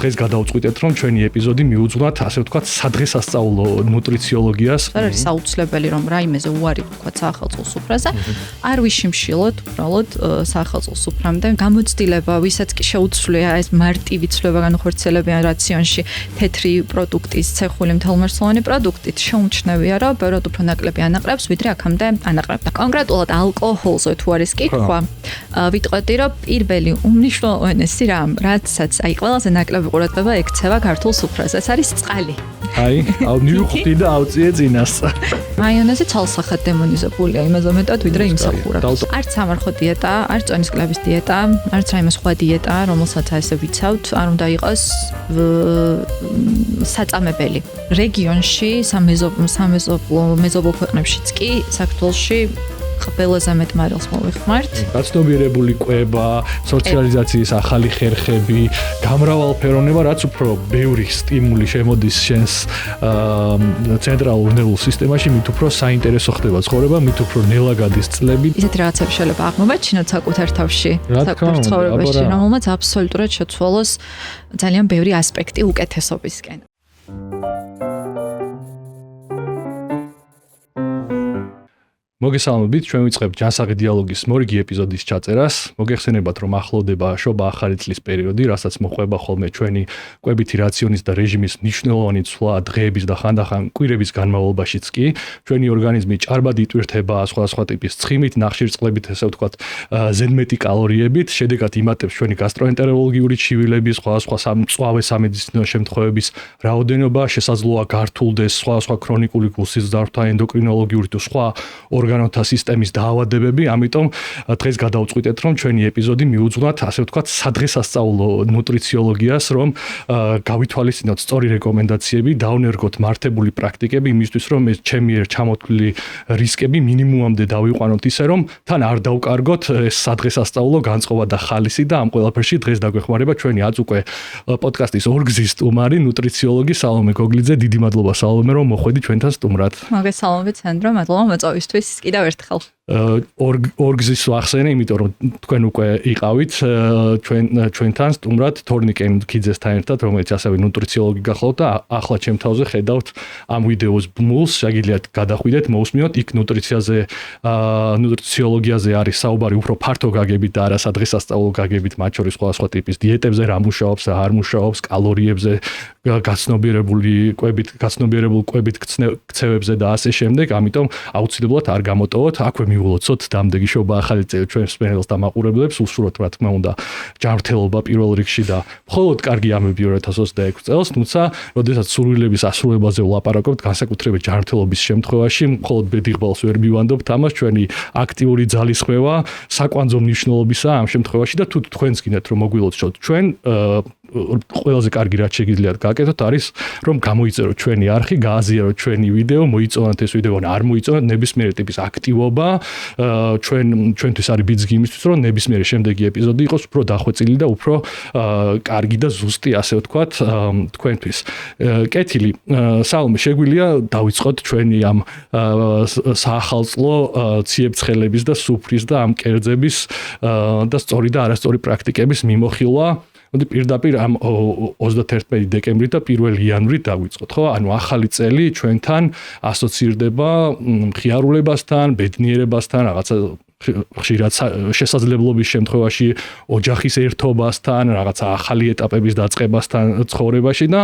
დღეს გადავწყვიტეთ, რომ ჩვენი ეპიზოდი მიუძღვნათ, ასე ვთქვათ, სადღესასწაულო ნუტრიციოლოგიას. არის საუცლებელი, რომ რაიმეზე უარი ვთქვათ სახელმწიფო სუფრაზე, არ ვიშიმშილოთ, უბრალოდ სახელმწიფო სუფრამდე. გამოცდილება, ვისაც კი შეუცვლია ეს მარტივი ცვლილება განხორციელებიან რაციონში თეთრი პროდუქტის, ცეხული მთელმარცვლოვანი პროდუქტით, შეუმჩნევია, რომ ბევრად უფრო ნაკლები ანაყრებს, ვიდრე აქამდე ანაყრებდა. კონკრეტულად ალკოჰოლზე თუ არის კითხვა, ვიტყოდი, რომ პირველი უმნიშვნელოვანესი რამ, რაცაც აი ყველაზე ნაკლები ყურადღება ექცევა ქართულ სუფრაზე, ეს არის წყალი. აი, მივხვდი და ავწიე წინას. მაიონეზი ცალსახად დემონიზებულია, იმაზე მეტად ვიდრე იმსახურებს. არც სამარხო დიეტა, არც წონისკლების დიეტა, არც რაიმე სხვა დიეტა, რომელსაც ასე ვიცავთ, არ უნდა იყოს საწამებელი. რეგიონში, მეზობლო ქვეყნებშიც კი საქართველოში ყველაზე მეტ მარილს მოვიხმართ. გაცნობიერებული კვება, სოციალიზაციის ახალი ხერხები, გამრავალფეროვნება, რაც უფრო ბევრი სტიმული შემოდის შენს ცენტრალურ ნერვულ სისტემაში, მით უფრო საინტერესო ხდება ცხოვრება, მით უფრო ნელა გადის წლები. ისეთი რაღაცები შეიძლება აღმოვაჩინოთ საკუთარ თავში, საკუთარ ცხოვრებაში, რომელმაც აბსოლუტურად შეცვალოს ძალიან ბევრი ასპექტი უკეთესობისკენ. მოგესალმებით, ჩვენ ვიწყებთ ჯანსაღი დიალოგის მორიგი ეპიზოდის ჩაწერას. მოგეხსენებათ, რომ ახლოვდება შობა ახალი წლის პერიოდი, რასაც მოყვება ხოლმე ჩვენი კვებითი რაციონის და რეჟიმის მნიშვნელოვანი ცვლა დღეების და ხანდახან კვირების განმავლობაშიც კი. ჩვენი ორგანიზმი ჭარბად იტვირთება სხვადასხვა ტიპის ცხიმით, ნახშირწყლებით, ესე ვთქვათ, ზედმეტი კალორიებით, შედეგად იმატებს ჩვენი გასტროენტეროლოგიური ჩივილების, სხვადასხვა მწვავე სამედიცინო შემთხვევების რაოდენობა, შესაძლოა გართულდეს სხვადასხვა ქრონიკული გულსიზრდართა ენდოკრინოლოგიური თუ სხვა ორგანოთა სისტემის დაავადებები, ამიტომ დღეს გადავწყვიტეთ, რომ ჩვენი ეპიზოდი მიუძღვნათ, ასე ვთქვათ, სადღესასწაულო ნუტრიციოლოგიას, რომ გავითვალისწინოთ სწორი რეკომენდაციები, დავნერგოთ მართებული პრაქტიკები იმისთვის, რომ ეს ჩემი ჩამოთვლილი რისკები მინიმუმამდე დავიყვანოთ ისე, რომ თან არ დავკარგოთ ეს სადღესასწაულო განწყობა და ხალისი და ამ ყველაფერში დღეს დაგვეხმარება ჩვენი აწ უკვე პოდკასტის ორგზის სტუმარი, ნუტრიციოლოგი სალომე გოგლიძე. დიდი მადლობა სალომე, რომ მოხვედი ჩვენთან სტუმრად. მოგესალმებით, სანდრო, მადლობა მოწვევისთვის. კიდევ ერთხელ. ორგზის ვახსენე, იმიტომ რომ თქვენ უკვე იყავით ჩვენთან სტუმრად თორნიკე მიქიძესთან ერთად, რომელიც ასევე ნუტრიციოლოგი გახლავთ და ახლა ჩემ თავზე ხედავთ ამ ვიდეოს ბმულს, შეგიძლიათ გადახვიდეთ, მოусმინოთ, იქ ნუტრიციოლოგიაზე არის საუბარი უფრო ფართო გაგებით და არა სადღესასწაულო გაგებით, მათ შორის სხვადასხვა ტიპის დიეტებზე, რა მუშაობს, რა არ მუშაობს, კალორიებზე, გაცნობიერებულ კვებით ქცევებზე და ასე შემდეგ, ამიტომ აუცილებლად არ გამოტოვოთ, აქვე მივულოცოთ დამდეგი შობა ახალი წელი ჩვენს სპენელს და მაყურებლებს, უსურვოთ რა თქმა უნდა ჯანმრთელობა პირველ რიგში და მხოლოდ კარგი ამბები 2026 წელს, თუმცა როდესაც სურვილების ასრულებაზე ვლაპარაკობთ, განსაკუთრებით ჯანმრთელობის შემთხვევაში, მხოლოდ ბედიღბალს ვერ მივანდობთ ამას, ჩვენი აქტიური ძალისხმევა საკვანძო მნიშვნელობისაა ამ შემთხვევაში და თუ თქვენს გინდათ რომ მოგვილოცოთ ჩვენ ყველაზე კარგი რაც შეგიძლიათ გაკეთოთ არის რომ გამოიწეროთ ჩვენი არხი, გააზიაროთ ჩვენი ვიდეო, მოიწონოთ ეს ვიდეო, არ მოიწონოთ ნებისმიერი ტიპის აქტივობა, ჩვენთვის არის ბიძგი იმისთვის რომ ნებისმიერი შემდეგი ეპიზოდი იყოს უფრო დახვეწილი და უფრო კარგი და ზუსტი, ასე ვთქვათ, თქვენთვის. კეთილი, სალომე, შეგვიძლია დავიწყოთ ჩვენი ამ საახალწლო ციებ-ცხელების და სუფრის და ამ კერძების და სწორი და არასწორი პრაქტიკების მიმოხილვა. პირდაპირ ამ 31 დეკემბრი და 1 იანვრი დავიწყოთ, ხო? ანუ ახალი წელი ჩვენთან ასოცირდება მხიარულებასთან, ბედნიერებასთან, რაღაცა ხშირად შესაძლებლობის შემთხვევაში ოჯახის ერთობასთან, რაღაცა ახალი ეტაპების დაწყებასთან ცხოვრებაში და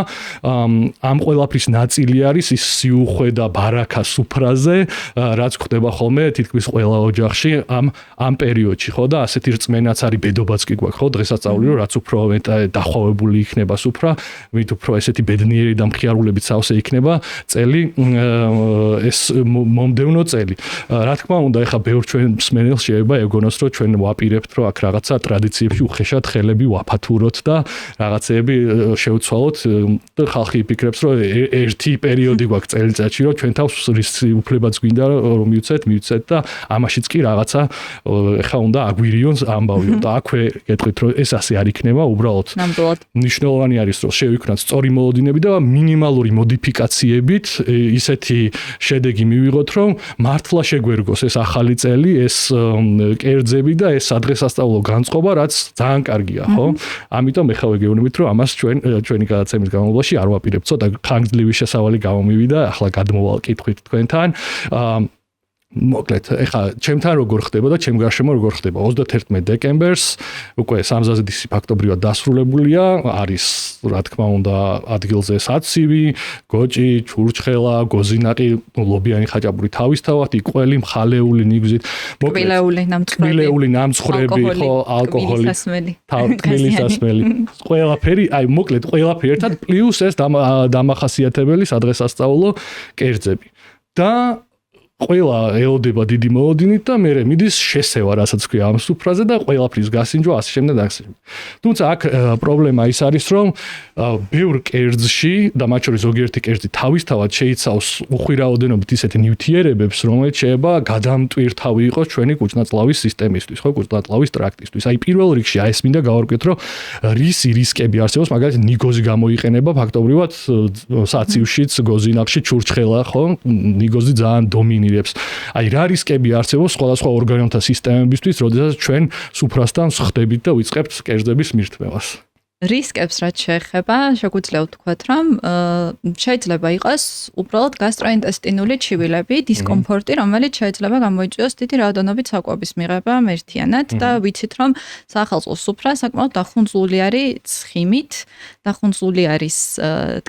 ამ ყველაფრის ნაწილი არის ის სიუხვე და ბარაკა სუფრაზე, რაც ხდება ხოლმე თითქმის ყველა ოჯახში ამ პერიოდში, ხო და ასეთი რწმენაც არის, ბედობაც კი გვაქვს, ხო, დღესასწაული, რომ რაც უფრო დახვავებული იქნება სუფრა, მით უფრო ესეთი ბედნიერი და მხიარულებით სავსე იქნება წელი, ეს მომდევნო წელი. რა თქმა უნდა, ეხა ბევრ ჩვენ შეიძლება ეგონოს რომ ჩვენ ვაპირებთ რომ აქ რაღაცა ტრადიციებში უხეშად ხელები ვაფათუროთ და რაღაცეები შევცვალოთ და ხალხი იფიქრებს რომ ერთი პერიოდი გვაქვს წელიწადში რომ ჩვენ თავს უფლებაც გვინდა რომ მივცეთ და ამაშიც კი რაღაცა ეხა უნდა აგვირიონს ამბავიო და აქვე გეტყვით რომ ეს ასე არ იქნება უბრალოდ მნიშვნელოვანი არის რომ შევიქნათ სწორი მოლოდინები და მინიმალური მოდიფიკაციებით ისეთი შედეგი მივიღოთ რომ მართლა შეგვერგოს ეს ახალი წელი ეს კერძები და ეს სადღესასწაულო განწყობა, რაც ძალიან კარგია, ხო? ამიტომ მე ხავე გეუბნებით, რომ ამას ჩვენი გადაცემის განმავლობაში არ ვაპირებთ, ცოტა ხანგრძლივი შესავალი გამომივიდა, ახლა გადმოვალ კითხვით თქვენთან. მოკლედ, ეხლა ჩემთან როგორ ხდება და ჩემ გარშემო როგორ ხდება? 31 დეკემბერს უკვე სამზადისი ფაქტობრივად დასრულებულია, არის რა თქმა უნდა ადგილზე საცივი, გოჭი, ჩურჩხელა, გოზინაყი, ლობიანი ხაჭაპური თავისთავად, იყველი, მხალეული ნიგვზით, კბილეული ნამცხრები, ხო, ალკოჰოლი, თბილისასმელი, ყველაფერი, აი მოკლედ ყველაფერი ერთად პლუს ეს დამახასიათებელი სადღესასწაულო კერძები. და ყველა ელოდება დიდი მოლოდინით და მე მიდის შესევა, რასაც ქვია ამ სუფრაზე და ყველაფრის გასინჯვა ასე შემდეგ და ასე. თუმცა აქ პრობლემა ის არის, რომ ბევრ კერძში და მათ შორის ზოგიერთი კერძი თავისთავად შეიცავს უხვირაოდენობით ისეთი ნივთიერებებს, რომელიც შეიძლება გადამტვირთავი იყოს ჩვენი კუჭნაწლავის სისტემისთვის, ხო, კუჭნაწლავის ტრაქტისთვის. აი პირველ რიგში აი ეს მინდა გავარკვიოთ, რომ რისკები არსებობს, მაგალითად ნიგოზი გამოიყენება ფაქტობრივად საცივშიც, გოზინაყში, ჩურჩხელა, ხო? ნიგოზი ძალიან დომინირებს. აი რა რისკები არსებობს სხვადასხვა ორგანოთა სისტემებისთვის, როდესაც ჩვენ სუფრასთან ვხდებით და ვიწყებთ კერძების მირთმევას. რისკებს რაც შეეხება, შეგვიძლია ვთქვათ, რომ შეიძლება იყოს უბრალოდ გასტროინტესტინული ჩივილები, დისკომფორტი, რომელიც შეიძლება გამოიწვიოს დიდი რაოდენობით საკვების მიღება მერთიანად და ვიცით, რომ სახალხო სუფრა საკმაოდ დახუნძლული არის ცხიმით, დახუნძლული არის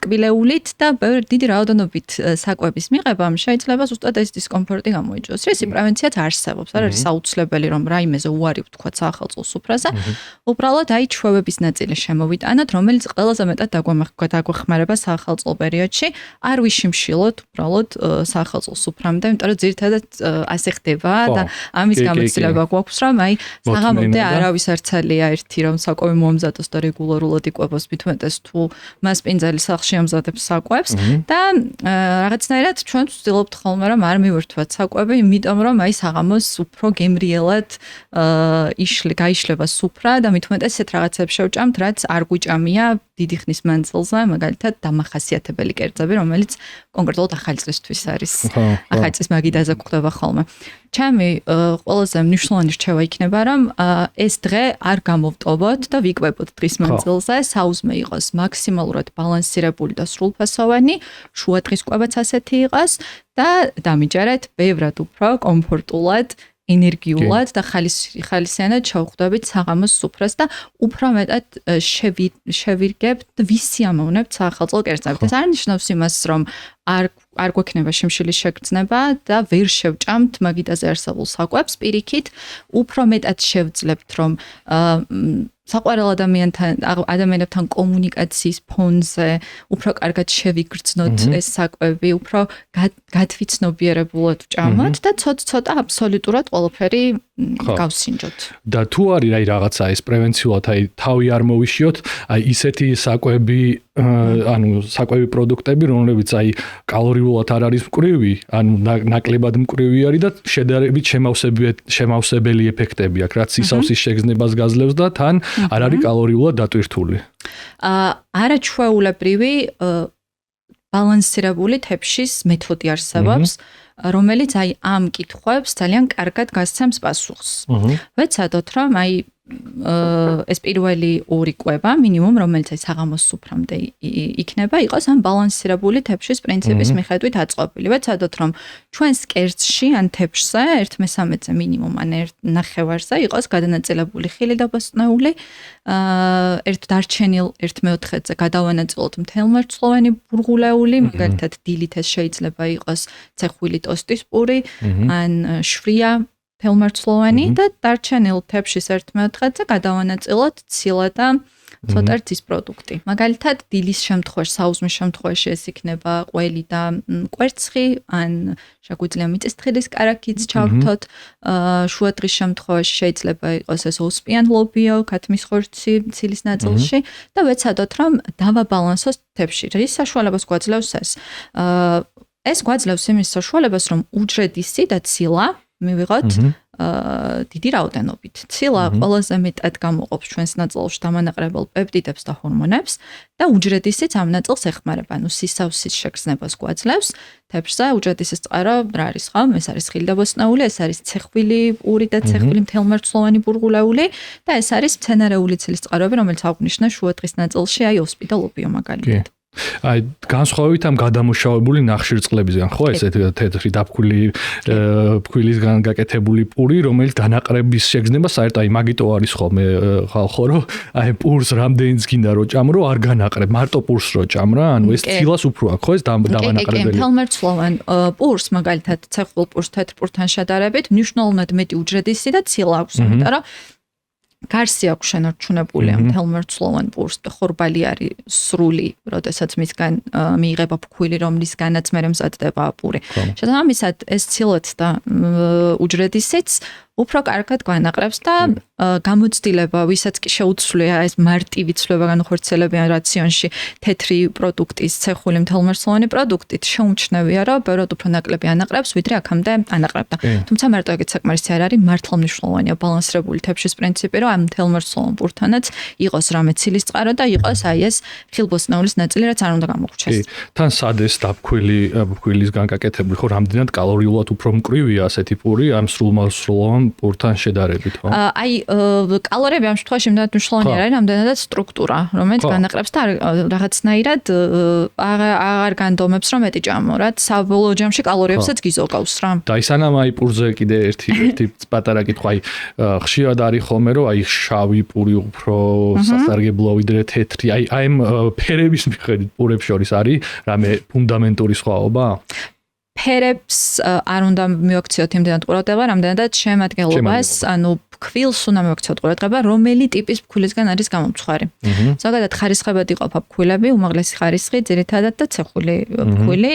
ტკბილეულით და დიდი რაოდენობით საკვების მიღებამ შეიძლება ზუსტად ეს დისკომფორტი გამოიწვიოს. რისი პრევენციაც არსებობს, არ არის საუცლებელი, რომ რაიმეზე უარი ვთქვათ სახალხო სუფრაზე, უბრალოდ აი ჩვევების ნაწილი მოვიტანოთ, რომელიც ყველაზე მეტად დაგვეხმარება სახალხო პერიოდში, არ ვიშიმშილოთ უბრალოდ სახალხო სუფრამდე, იმიტომ რომ ძირითადად ასე ხდება და ამის გამოცდილება გვაქვს, რომ აი საღამომდე არავის არ ცალია ერთი რომ საკვები მოამზადოს და რეგულარულად იკვებოს, მით უმეტეს თუ მას პინძელი სახლში ამზადებს საკვებს და რაღაცნაირად ჩვენ ვცდილობთ ხოლმე რომ არ მივერთვათ საკვები, იმიტომ რომ აი საღამოს უფრო გემრიელად გაიშლება სუფრა და მით უმეტეს ესეთ რაღაცებს შევჭამთ, რაც არ გვიჭამია დიდი ხნის მანძილზე, მაგალითად დამახასიათებელი კერძები, რომელიც კონკრეტულად ახალი წლისთვის არის. ახალი წლის მაგიდაზე გვხდება ხოლმე. ჩემი ყველაზე მნიშვნელოვანი რჩევა იქნება, რომ ეს დღე არ გამოვტოვოთ და ვიკვებოთ დღის მანძილზე, საუზმე იყოს მაქსიმალურად ბალანსირებული და სრულფასოვანი, შუა დღის კვებაც ასეთი იყოს და დამიჯერეთ ბევრად უფრო კომფორტულად ენერგიულად და ხალისიანად შევხვდებით საღამოს სუფრას და უფრო მეტად შევირგებთ, ვისიამოვნებთ სახალხო კერძებს. ეს არ ნიშნავს იმას, რომ არ გვექნება შიმშილის შეგრძნება და ვერ შევჭამთ მაგიდაზე არსებულ საკვებს, პირიქით, უფრო მეტად შევძლებთ, რომ საყვარელ ადამიანებთან კომუნიკაციის ფონზე უფრო კარგად შევიგრძნოთ ეს საკვები, უფრო გადვიცნობიერებულად ვჭამოთ და ცოტ-ცოტა აბსოლუტურად ყველაფერი გავსინჯოთ. და თუ არის აი რაღაცა ეს პრევენციულად აი თავი არ მოვიშიოთ, აი ისეთი საკვები, ანუ საკვები პროდუქტები, რომლებიც აი კალორიულად არ არის მკვრივი, ანუ ნაკლებად მკვრივი არის და შედარებით შემავსებელი ეფექტები აქვს, რაც სისავსის შეგრძნებას გაძლევს და თან არ არის კალორიულად დატვირთული. არაჩვეულებრივი ბალანსირებული თეფშის მეთოდი არსებობს, რომელიც აი ამ კითხვებს ძალიან კარგად გასცემს პასუხს. ვეცადოთ, რომ აი ეს პირველი ორი კვება მინიმუმ რომელიც აი საღამოს სუფრამდე იქნება იყოს ამ ბალანსირებული თეფშის პრინციპის მიხედვით აწყობილი. ვეცადოთ რომ ჩვენს კერძში ან თეფშზე 1/13-ზე მინიმუმ ან 1/9-ზე იყოს გადანაწილებული ხილი და ბოსტნეული, ერთ დარჩენილ 1/4-ზე გადავანაწილოთ მთელმარცვლოვანი ბურღულეული, მაგალითად დილით ეს შეიძლება იყოს ცეხვილი ტოსტის პური ან შვია თელმარცვლოვანი და დარჩენილ თეფშის 1/4-ზე გადავანაწილოთ ცილა და ცოტა რძის პროდუქტი. მაგალითად, დილის შემთხვევაში, საუზმის შემთხვევაში ეს იქნება ყველი და კვერცხი, ან შეგვიძლია მიწისთხილის კარაქიც ჩავრთოთ. შუა დღის შემთხვევაში შეიძლება იყოს ეს ოსპიან ლობიო, ქათმის ხორცი ცილის ნაწილში და ვეცადოთ, რომ დავაბალანსოს თეფში. რის საშუალებას გვაძლევს ეს? ეს გვაძლევს იმის საშუალებას, რომ უჯრედისი და ცილა მივიღოთ დიდი რაოდენობით. ცილა ყველაზე მეტად გამოყოფს ჩვენს ნაწილში დამანაყრებელ პეპტიდებს და ჰორმონებს და უჯრედისიც ამ ნაწილს ეხმარება, ანუ სისავსის შეგრძნებას გვაძლევს. თეთრზე უჯრედისის წყარო რა არის ხო? ეს არის ხილდაბოსნეული, ეს არის ცეხვილი პური და ცეხვილი მთელმარცვლოვანი ბურღულეული და ეს არის მცენარეული ცილის წყაროები, რომელიც აღნიშნა შუადღის ნაწილში, აი ოსპიდალობიო მაგალითად. აი განსხვავებით ამ გადამუშავებული ნახშირწყლებისგან ხო ესეთ თეთრი ფქვილისგან გაკეთებული პური რომელიც დანაყრების შეგრძნება საერთოდ აი მაგიტო არის ხოლმე ხალხო რომ აი პურს რამდენიც გინდა რომ ჭამრო არ განაყრებ მარტო პურს რო ჭამრა ანუ ეს ცილას უფრო აქვს ხო ეს დამანაყრებელი მთელმარცვლოვან პურს მაგალითად ცეხვილ პურს თეთრ პურთან შედარებით მნიშვნელოვნად მეტი უჯრედისი და ცილა აქვს იმიტომ რომ გარსი აქვს შენარჩუნებული ამ მთელმარცვლოვან პურს და ხორბალი არის სრული, როდესაც მისგან მიიღება ფქვილი, რომლისგანაც მერე მზადდება პური. შესაბამისად, ეს ცილაც და უჯრედისიც უფრო კარგად განაყრებს და გამოცდილება, ვისაც კი შეუცვლია ეს მარტივი ცვლილება განხორციელებიან რაციონში თეთრი პროდუქტის, ცეხვილი მთელმარცვლოვანი პროდუქტით შეუმჩნევია, რომ ბევრად უფრო ნაკლები ანაყრებს, ვიდრე აქამდე ანაყრებდა. თუმცა მარტო ეგეც საკმარისი არ არის, მართლმნიშვნელოვანია ბალანსირებული თებშის პრინციპი, რომ ამ მთელმარცვლოვან პურთანაც იყოს რამე ცილის წყარო და იყოს აი ეს ხილბოსნეულის ნაწილი, რაც არ უნდა გამოგვჩეს. თან სადეს დაფქვილისგან გაკეთებული ხო რამდენად კალორიულად უფრო მკვრივია ასეთი პური ამ სრულმარცვლოვან პურთან შედარებით, ხო? აი, კალორიები ამ შემთხვევაში მნიშვნელოვანი არის, რამდენადაც სტრუქტურა, რომელიც განაყრებს და რაღაცნაირად აღარ განდომებს, რომ მეტი ჭამო, რაც საბოლოო ჯამში კალორიებსაც გიზოგავს რა. და ისანამ აი პურზე კიდე ერთი პატარა კითხვა, აი ხშირად არის ხოლმე, რომ აი შავი პური უფრო სასარგებლოა ვიდრე თეთრი, აი ამ ფერების მიხედვით პურებს შორის არის რამე ფუნდამენტური სხვაობა? ფერებს არ უნდა მივაქციოთ იმდენად ყურადღება, რამდენადაც შემადგენლობას, ანუ ფქვილს უნდა მივაქციოთ ყურადღება, რომელი ტიპის ფქვილისგან არის გამომწვარი. ზოგადად ხარისხებად იყოფა ფქვილები, უმაღლესი ხარისხი, ძირითადად და ცეხვილი ფქვილი,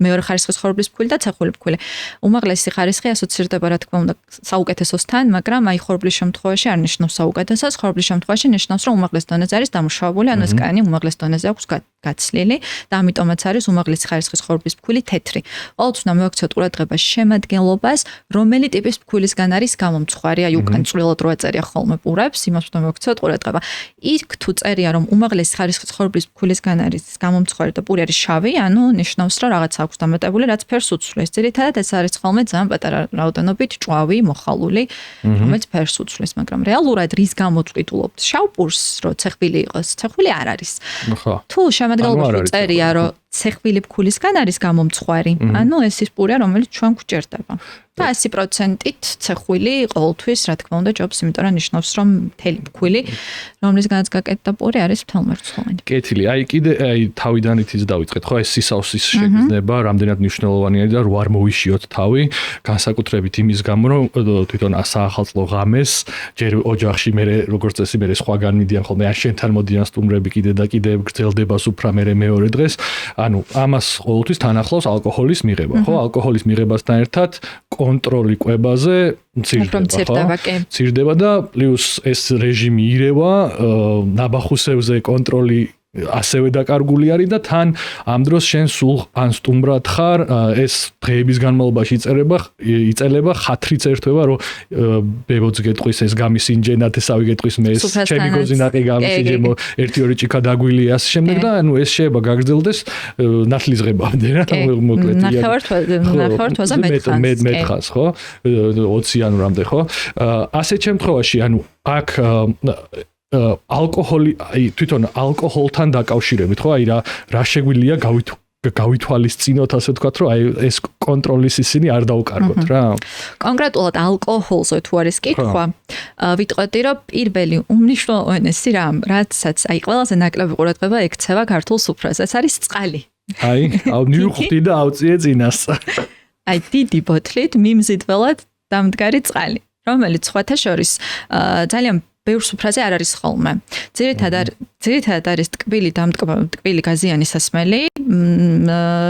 მეორე ხარისხის ხორბლის ფქვილი და ცეხვილი ფქვილი. უმაღლესი ხარისხი ასოცირდება რა თქმა უნდა საუკეთესოსთან, მაგრამ აი ხორბლის შემთხვევაში არ ნიშნავს საუკეთესოს, ხორბლის შემთხვევაში ნიშნავს, რომ უმაღლეს დონეზე არის დამუშავებული, ანუ ეს კანი უმაღლეს დონეზე აქვს გაცლილი და ამიტომაც არის უმაღლესი ხარისხის ხორბლის ფქვილი თეთრი. ყოველთვის უნდა მივაქციოთ ყურადღება შემადგენლობას, რომელი ტიპის ფქვილისგან არის გამომწვარი, აი უკან წვრილად რო აწერია ხოლმე პურებს, იმას უნდა მივაქციოთ ყურადღება. იქ თუ წერია, რომ უმაღლესი ხარისხის ხორბლის ფქვილისგან არის გამომწვარი და პური არის შავი, ანუ ნიშნავს, რომ რაღაც აქვს დამატებული, რაც ფერს უცვლის. ძირითადად ეს არის ხოლმე ძალიან პატარა რაოდენობით ჭვავი, მოხალული, რომელიც ფერს უცვლის, მაგრამ რეალურად რის გამოც ვიტულობთ შავ პურს, რომ ცეხვილი იყოს, ცეხვილი არ არის. თუ შემადგენლობაში წერია, რომ ცეხვილი ფქვილისგან არის გამომწვარი, ანუ ეს ის პურია, რომელიც ჩვენ გვჭირდება. და 100%-ით ცეხვილი ყოველთვის, რა თქმა უნდა, ჯობს, იმიტომ რომ ნიშნავს, რომ მთელი ფქვილი, რომლისგანაც გაკეთდა პური არის მთელმარცვლოვანი. კეთილი. აი კიდე აი თავიდანით ის დავიწყეთ, ხო, ეს სისავსის შეგრძნება, რამდენად მნიშვნელოვანია და რო არ მოვიშიოთ თავი, განსაკუთრებით იმის გამო, რომ თვითონ საახალწლო ღამეს ჯერ ოჯახში მე როგორც წესი მე სხვაგან მიდიან ხოლმე, ან შენთან მოდიან სტუმრები კიდე და კიდე გრძელდება სუფრა მე მეორე დღეს. ანუ ამას ყოველთვის თან ახლავს ალკოჰოლის მიღება, ხო? ალკოჰოლის მიღებასთან ერთად კონტროლი კვებაზე მცირდება და პლუს ეს რეჟიმი ირევა, ნაბახუსებზე კონტროლი ასევე დაკარგული არის და თან ამ დროს შენ სულ ან სტუმრად ხარ, ეს დღეების განმავლობაში იწელება, ხათრიც ერთვება, რომ ბებოც გეტყვის ეს გამისინჯენათ, ესავი გეტყვის მე ეს ჩემი გოზინაყი გამისინჯემო, ერთი-ორი ჭიქა დაგვილია ასე შემდეგ და ანუ ეს შეიძლება გაგრძელდეს ნათლისღებამდე რა, მოკლედ. ნახევარ-თვაზე მეტხას, ხო? 20-იან რამდე, ხო? ასეთ შემთხვევაში, ანუ აქ ალკოჰოლი, აი თვითონ ალკოჰოლთან დაკავშირებით, ხო? აი რა შეგვიძლია გავითვალისწინოთ, ასე ვთქვათ, რომ აი ეს კონტროლის ისინი არ დაუკარგოთ რა. კონკრეტულად ალკოჰოლზე თუ არის კითხვა, ვიტყოდი, რომ პირველი უმნიშვნელოვანესი რამ, რაცაც აი ყველაზე ნაკლები ყურადღება ექცევა ქართულ სუფრაზე, ეს არის წყალი. აი, მივხვდი და ავწიე წინას. აი დიდი ბოთლით მიმზიდველად დამდგარი წყალი, რომელიც სხვათა შორის ძალიან ბევრ სუფრაზე არ არის ხოლმე. ძირითადად არის ტკბილი გაზიანი სასმელი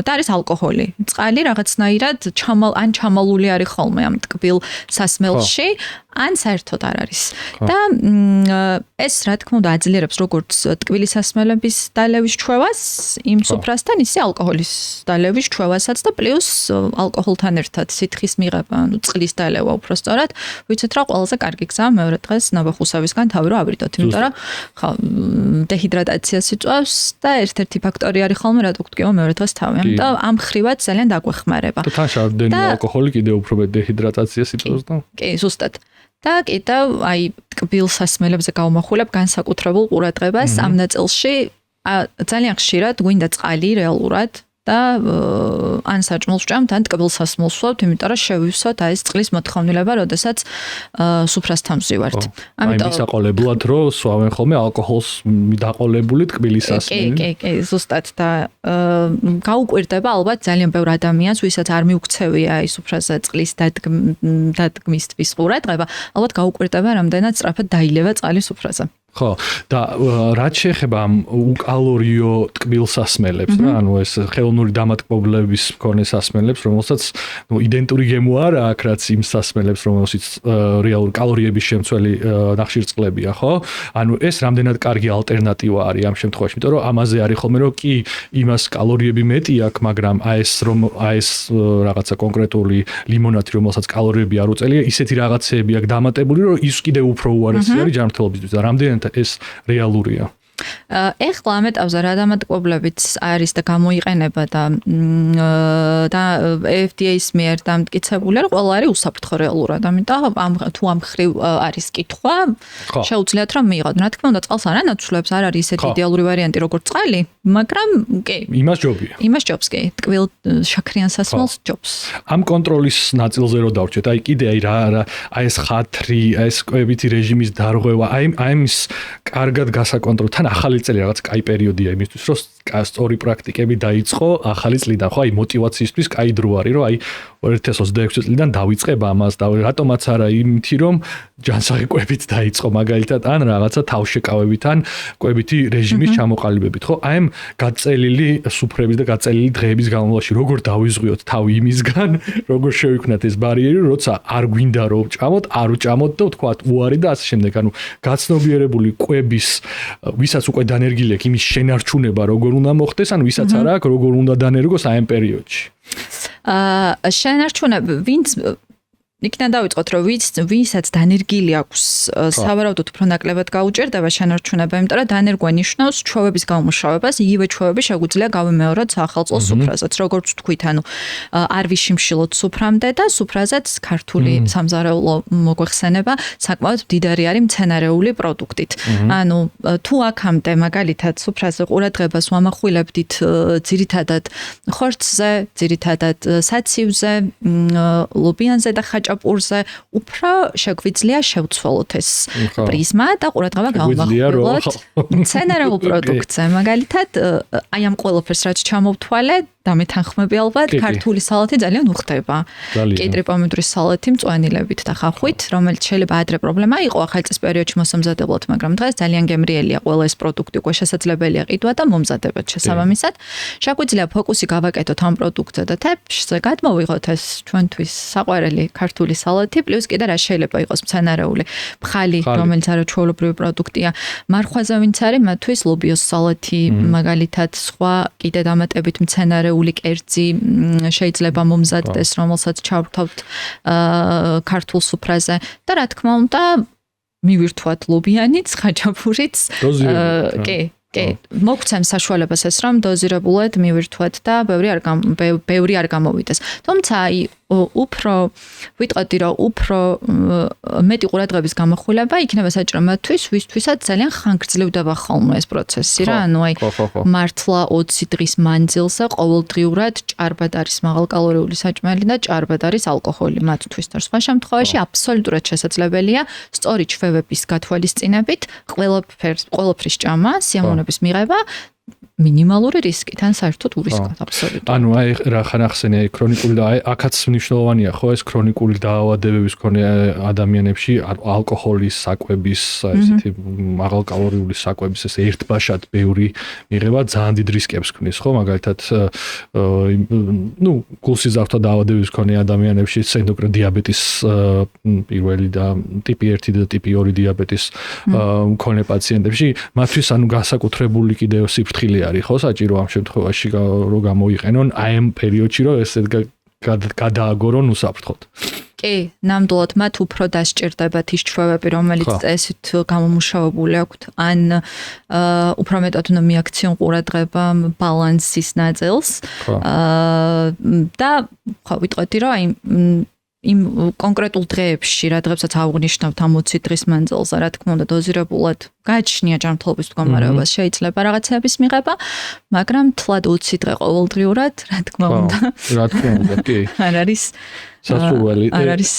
და არის ალკოჰოლი. წყალი რაღაცნაირად ჩამალული არის ხოლმე ამ ტკბილ სასმელში, ან საერთოდ არ არის. და ეს რა თქმა უნდა აძლიერებს როგორც ტკბილი სასმელების დალევის ჩვევას იმ სუფრასთან, ისე ალკოჰოლის დალევის ჩვევასაც და პლუს ალკოჰოლთან ერთად სითხის მიღება, ანუ წყლის დალევა უფრო სწორად, ვიცით რა ყველაზე კარგი გზაა მეორე დღეს ნაბახუსავისგან თავი რო ავირდოთ, იმიტომ რომ ხო დეჰიდრატაციას იწვევს და ერთ-ერთი ფაქტორი არის ხოლმე რა თქო გქონდა მეორე დღეს თავი. ამიტომ ამ ხრივად ძალიან დაგვეხმარება. თან შარდენი ალკოჰოლი კიდევ უფრო მეტ დეჰიდრატაციას იწვევს და კი, ზუსტად. და კიდევ აი ტკბილ სასმელებზე გავმახვილებ განსაკუთრებულ ყურადღებას ამ ნაწილში ძალიან ხშირად გვინდა წყალი რეალურად და ან საჭმელს ვჭამთ, ან ტკბილ სასმელს ვსვამთ, იმიტომ რომ შევივსოთ აი ეს წყლის მოთხოვნილება, როდესაც სუფრასთან ვზივართ. ამიტომ მისაყოლებლად რომ სვავენ ხოლმე ალკოჰოლს დაყოლებული ტკბილი სასმელი. კი, ზუსტად და გაუკვირდება ალბათ ძალიან ბევრ ადამიანს, ვისაც არ მიუქცევია აი სუფრაზე წყლის დადგმისთვის ყურადღება, ალბათ გაუკვირდება რამდენად სწრაფად დაილევა წყალი სუფრაზე. ხო, და რაც შეეხება ამ უკალორიო ტკბილ სასმელებს, რა, ანუ ეს ხელოვნური დამატკბობლების მქონე სასმელებს, რომელსაც იდენტური გემო არ აქვს, რაც იმ სასმელებს, რომელსაც რეალური კალორიების შემცველი ნახშირწყლებია, ხო? ანუ ეს რამდენად კარგი ალტერნატივა არის ამ შემთხვევაში, იმიტომ რომ ამაზე არის ხოლმე რომ კი იმას კალორიები მეტი აქვს, მაგრამ აი ეს რაღაცა კონკრეტული ლიმონადი, რომელსაც კალორიები არ უწელია, ისეთი რაღაცეები აქვს დამატებული, რომ ის კიდევ უფრო უარესი არის ჯანმრთელობისთვის და რამდენად ეს რეალურია. ეხლა ამ ეტაპზე რა დამატკბობლებიც არის და გამოიყენება და FDA-ის მიერ დამტკიცებული არის, ყველა არის უსაფრთხო რეალურად. ამიტომ თუ ამ ხრივ არის კითხვა, შეუძლიათ რომ მიიღოთ. რა თქმა უნდა, წყალს არ ანაცვლებს, არ არის ისეთი იდეალური ვარიანტი როგორც წყალი, მაგრამ კი. იმას ჯობია. იმას ჯობს კი. ტკბილ შაქრიან სასმელს ჯობს. ამ კონტროლის ნაწილზე რო დავჭეთ, აი კიდე აი ეს ხათრი, აი ეს კვებითი რეჟიმის დარღვევა, აი ამის კარგად გასაკონტროლო თან ახალი წელი რაღაც კაი პერიოდია იმისთვის, რომ სწორი პრაქტიკები დაიწყო ახალი წლიდან, ხო, აი мотиваციისთვის კაი დრო არის, რომ აი 2026 წლიდან დავიწყებ ამას და რატომაც არა იმითი, რომ ჯანსაღი კვებით დაიწყო მაგალითად, ან რაღაცა თავშეკავებით, ან კვებითი რეჟიმის ჩამოყალიბებით, ხო? აი ამ გაწელილი სუფრების და გაწელილი დღეების განმავლობაში როგორ დავიზღვიოთ თავი იმისგან, როგორ შევიქმნათ ეს ბარიერი, როცა არ გვინდა რომ ვჭამოთ, არ ვჭამოთ და ვთქვათ უარი და ასე შემდეგ. ანუ გაცნობიერებული კვების ვისაც უკვე დანერგილი აქვს იმის შენარჩუნება როგორ უნდა მოხდეს, ან ვისაც არ აქვს როგორ უნდა დანერგოს აი ამ პერიოდში. შენარჩუნება ვინც იქიდან დავიწყოთ, რომ ვისაც დანერგილი აქვს სავარაუდოდ უფრო ნაკლებად გაუჭირდება შენარჩუნება, იმიტომ რომ დანერგვა ნიშნავს ჩვევების გამომუშავებას, იგივე ჩვევები შეგვიძლია გავიმეოროთ სახელმწიფო სუფრაზეც, როგორც ვთქვით, ანუ არ ვიშიმშილოთ სუფრამდე და სუფრაზეც ქართული სამზარეულო მოგვეხსენება საკმაოდ მდიდარი არის მცენარეული პროდუქტით. ანუ თუ აქამდე მაგალითად სუფრაზე ყურადღებას ვამახვილებდით ძირითადად ხორცზე, ძირითადად საცივზე, ლობიანზე და ხაჭაპურზე, უფრო შეგვიძლია შევცვალოთ ეს პრიზმა და ყურადღება გავამახვილოთ მცენარეულ პროდუქტზე. მაგალითად, აი ამ ყველაფერს რაც ჩამოვთვალე, დამეთანხმები ალბათ, ქართული სალათი ძალიან უხდება. კიტრი პომიდორის სალათი მწვანილებით და ხახვით, რომელიც შეიძლება ადრე პრობლემა იყო ახალწლის პერიოდში მოსამზადებლად, მაგრამ დღეს ძალიან გემრიელია ყველა ეს პროდუქტი, უკვე შესაძლებელია ყიდვა და მომზადება შესაბამისად. შეგვიძლია ფოკუსი გავაკეთოთ ამ პროდუქტზე და თეფშზე გადმოვიღოთ ეს ჩვენთვის საყვარელი ქართული სალათი, პლუს კიდე რა შეიძლება იყოს მცენარეული ფხალი, რომელიც არაჩვეულებრივი პროდუქტია. მარხვაზე ვინც არის, მათთვის ლობიოს სალათი, მაგალითად, სხვა კიდე დამატებით მცენარეული კერძი შეიძლება მომზადდეს, რომელსაც ჩავრთავთ ქართულ სუფრაზე და რა თქმა უნდა მივირთვათ ლობიანიც, ხაჭაპურიც. კი, მოგცემ საშუალებას ეს რომ დოზირებულად მივირთვათ და ბევრი არ გამოვიდეს. თუმცა აი უფრო ვიტყოდი რომ უფრო მეტი ყურადღების გამახვილება იქნება საჭირო მათთვის, ვისთვისაც ძალიან ხანგრძლივდება ხოლმე ეს პროცესი რა, ანუ აი მართლა 20 დღის მანძილზე ყოველდღიურად ჭარბად არის მაღალკალორიული საჭმელი და ჭარბად არის ალკოჰოლი მათთვის და სხვა შემთხვევაში აბსოლუტურად შესაძლებელია სწორი ჩვევების გათვალისწინებით ყველაფრის ჭამა, სიამოვნების მიღება მინიმალური რისკით, ან საერთოდ ურისკად აბსოლუტურად. ანუ აი რა ხანახსენე ქრონიკული და აქაც მნიშვნელოვანია ხო ეს ქრონიკული დაავადებების მქონე ადამიანებში ალკოჰოლის საკვების ესეთი მაღალკალორიული საკვების ეს ერთბაშად ბევრი მიღება ძალიან დიდ რისკებს ქმნის ხო მაგალითად გულსიზარდთა დაავადების მქონე ადამიანებში ენდოკრინ დიაბეტის პირველი და ტიპი 1 და ტიპი 2 დიაბეტის მქონე პაციენტებში მათთვის ანუ განსაკუთრებული კიდევ სიფრთხილე არის ხო საჭირო ამ შემთხვევაში რომ გამოიყენონ აი ამ პერიოდში რომ ესეთ გადააგორონ უსაფრთხოდ. კი, ნამდვილად მათ უფრო დასჭირდებათ ის ჩვევები, რომელიც წესით გამომუშავებული აქვთ, ან უფრო მეტად უნდა მიაქციონ ყურადღება ბალანსის ნაწილს. და ხო ვიტყოდი რომ აი იმ კონკრეტულ დღეებში, რა დღეებსაც აღნიშნავთ ამ 20 დღის მანძილზე, რა თქმა უნდა, დოზირებულად გააჩნია ჯანმრთელობის მდგომარეობას, შეიძლება რაღაცების მიღება, მაგრამ თლად 20 დღე ყოველდღიურად, რა თქმა უნდა. რა თქმა უნდა, კი. არ არის სასურველი. არ არის